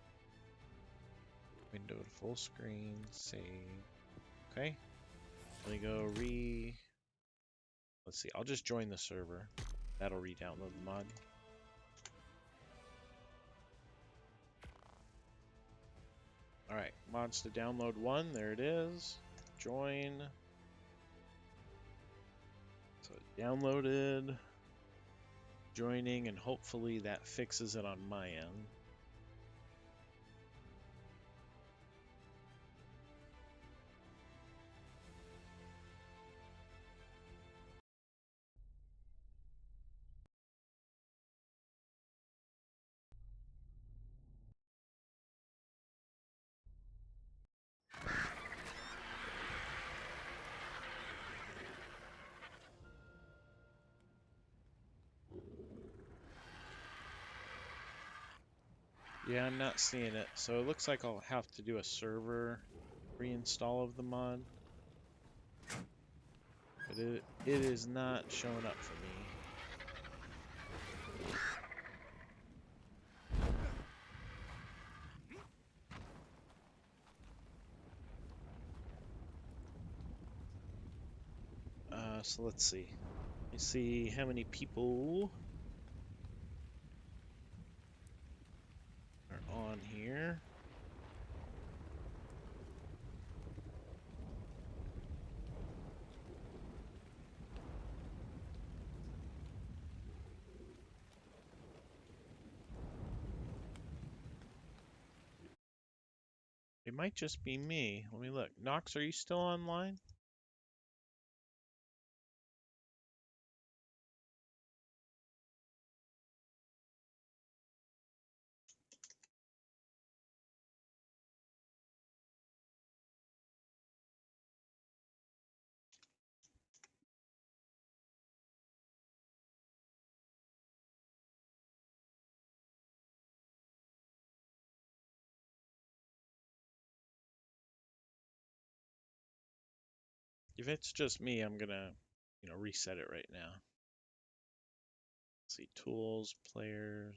windowed full screen, save. Okay. Let me go Let's see, I'll just join the server. That'll re-download the mod. Alright, mods to download 1, there it is. Join. So it downloaded. Joining, and hopefully that fixes it on my end. Yeah, I'm not seeing it. So it looks like I'll have to do a server reinstall of the mod. But it is not showing up for me. So let's see. Let me see how many people are on here. It might just be me. Let me look. Nox, are you still online? If it's just me, I'm gonna, reset it right now. Let's see, tools, players.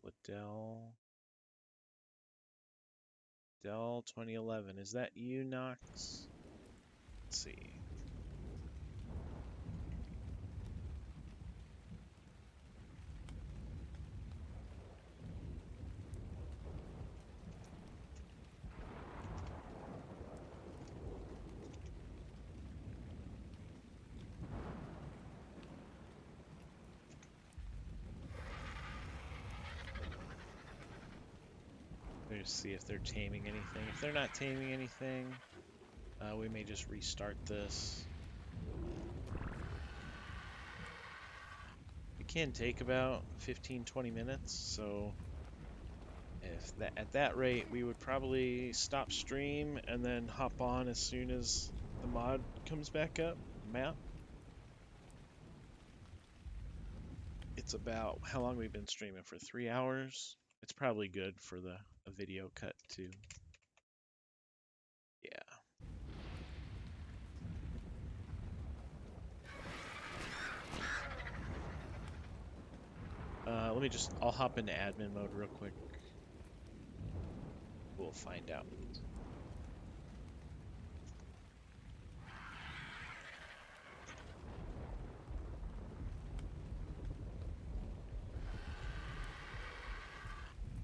Liddell. Dell 2011. Is that you, Nox? Let's see. Let's see if they're taming anything. If they're not taming anything, we may just restart this. It can take about 15-20 minutes, so if that, at that rate, we would probably stop stream and then hop on as soon as the mod comes back up. Map. It's about how long we've been streaming for 3 hours. It's probably good for a video cut too. Yeah. I'll hop into admin mode real quick. We'll find out.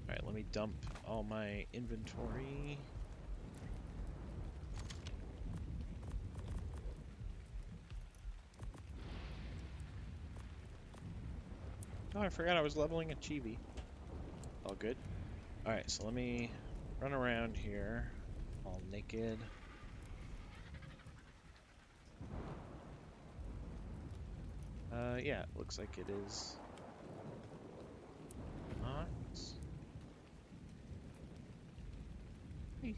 Alright, let me dump all my inventory. Oh, I forgot I was leveling a chibi. All good. Alright, so let me run around here, all naked. Yeah, it looks like it is. Nox. Hey.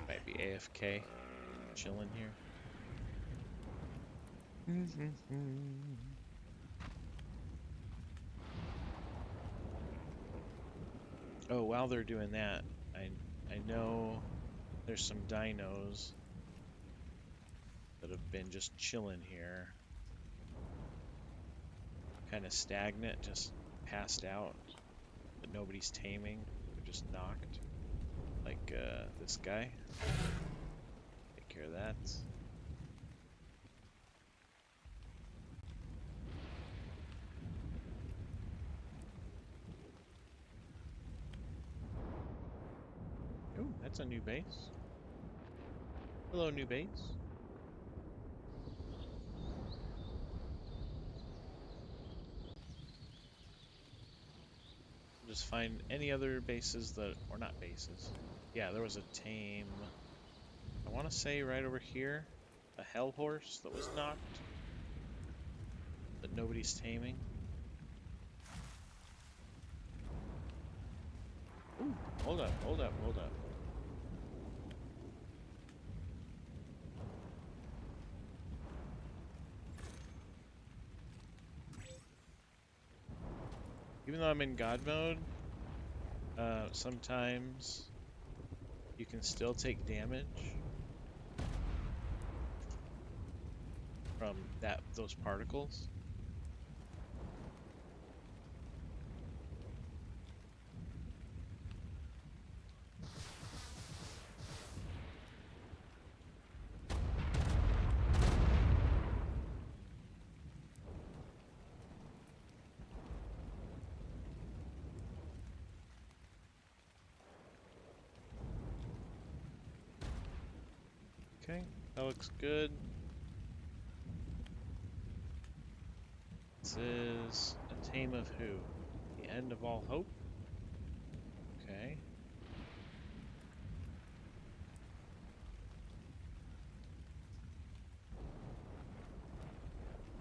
Might be AFK. chilling here. Oh, while they're doing that, I know there's some dinos that have been just chilling here. Kind of stagnant, just passed out, but nobody's taming. They're just knocked. Like this guy. Take care of that. Ooh, that's a new base. Hello, new base. Just find any other bases that, or not bases. Yeah, there was a tame, I want to say right over here, a hell horse that was knocked, that nobody's taming. Ooh, hold up, hold up, hold up. Even though I'm in God mode, sometimes you can still take damage from those particles. Okay, that looks good. This is a tame of who? The end of all hope? Okay.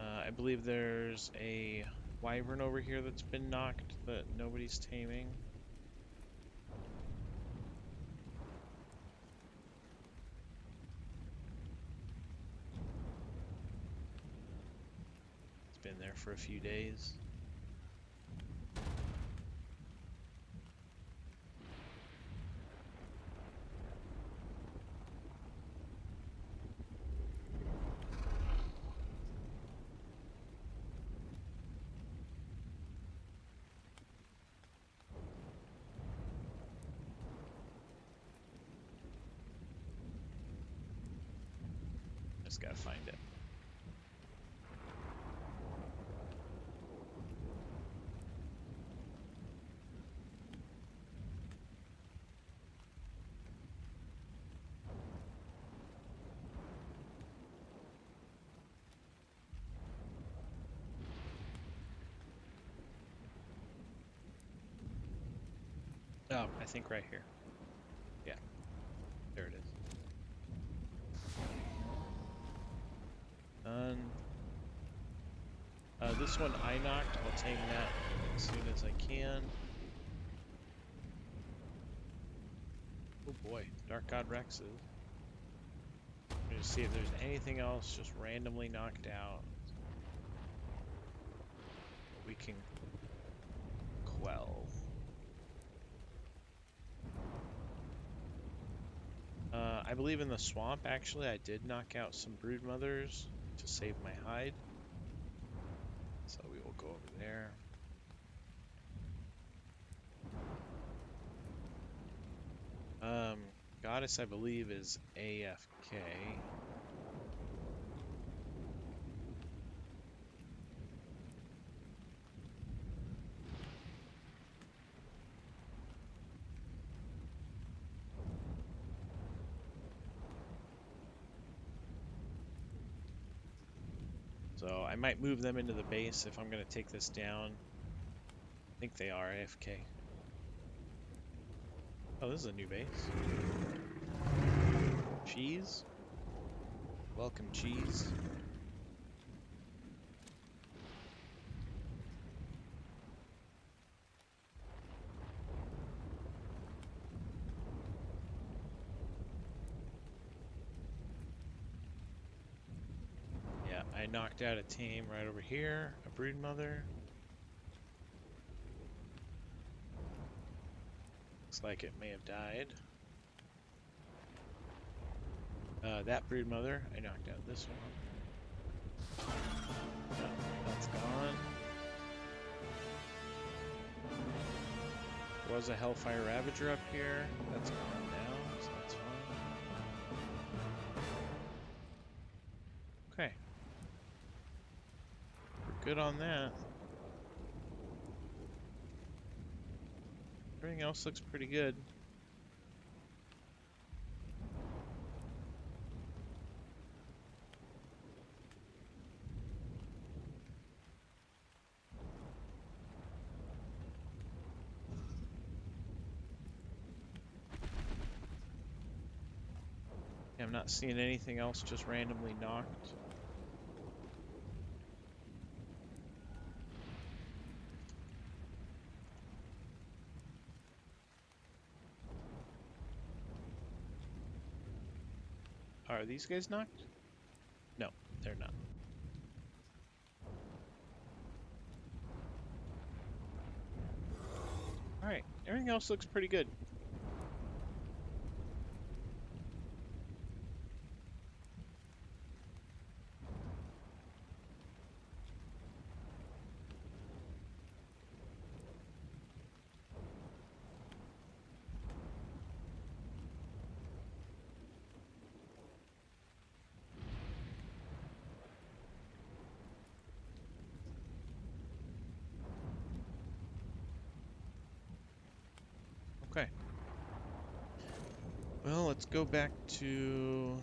I believe there's a wyvern over here that's been knocked that nobody's taming. It's been there for a few days. Just gotta find it. Oh, I think right here. Yeah, there it is. Done. This one I knocked. I'll tame that as soon as I can. Oh boy, Dark God Rexes. Let me just see if there's anything else just randomly knocked out. We can quell. I believe in the swamp, actually, I did knock out some brood mothers to save my hide. So we will go over there. Goddess, I believe, is AFK. So I might move them into the base if I'm going to take this down. I think they are AFK. Oh, this is a new base. Cheese? Welcome, cheese. I knocked out a team right over here, a brood mother. Looks like it may have died. That brood mother, I knocked out this one. No, that's gone. There was a Hellfire Ravager up here. That's gone now, so that's fine. Okay. We're good on that. Everything else looks pretty good. Yeah, I'm not seeing anything else just randomly knocked. Are these guys knocked? No, they're not. Alright, everything else looks pretty good. Okay. Well, let's go back to...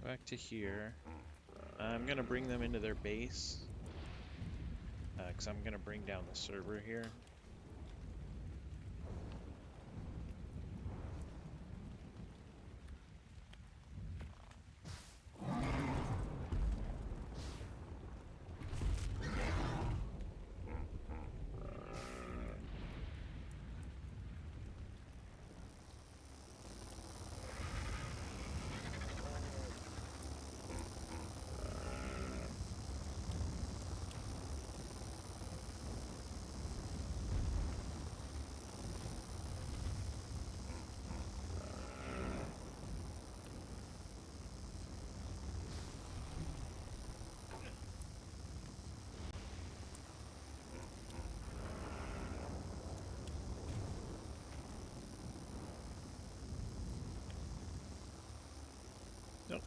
back to here. I'm gonna bring them into their base. Because I'm gonna bring down the server here. Nope.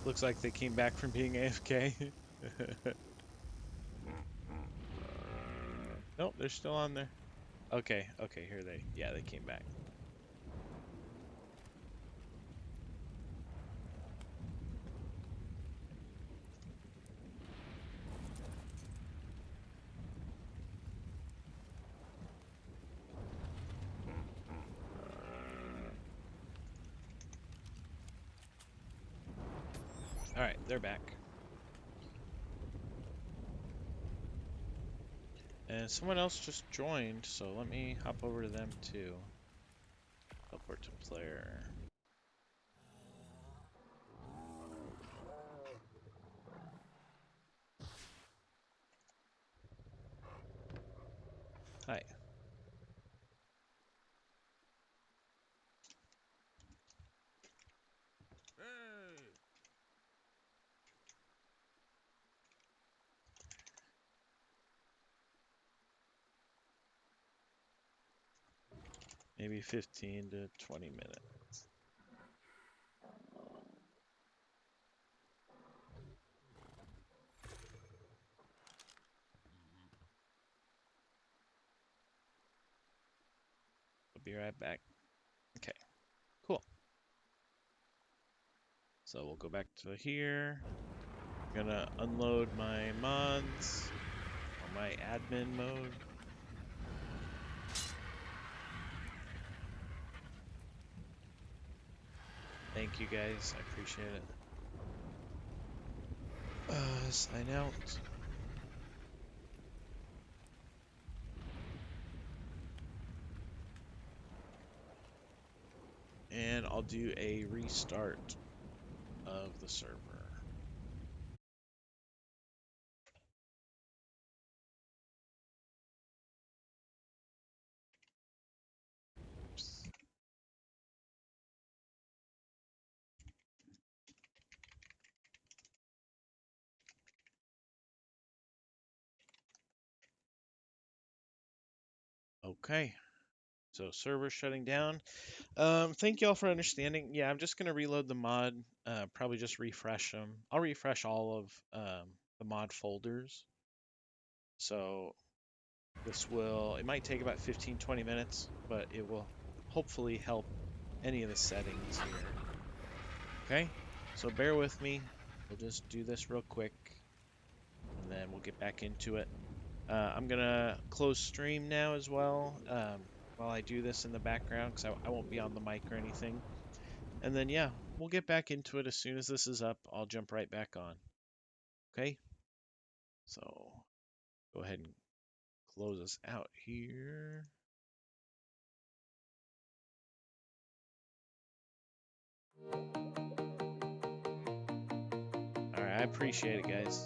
Looks like they came back from being AFK. Nope, they're still on there. Okay, okay, here they... Yeah, they came back. Alright, they're back. And someone else just joined, so let me hop over to them too. Teleport to player. Hi. Maybe 15 to 20 minutes. I'll be right back. Okay, cool. So we'll go back to here. I'm gonna unload my mods or my admin mode. Thank you guys, I appreciate it. Sign out. And I'll do a restart of the server. Oops. Okay, so server shutting down. Thank you all for understanding. Yeah, I'm just gonna reload the mod. Probably just refresh them. I'll refresh all of the mod folders. So this will, it might take about 15-20 minutes, but it will hopefully help any of the settings here. Okay, so bear with me. We'll just do this real quick, and then we'll get back into it. I'm gonna close stream now as well, while I do this in the background, because I won't be on the mic or anything. And then, yeah, we'll get back into it as soon as this is up. I'll jump right back on. Okay? So, go ahead and close us out here. All right, I appreciate it, guys.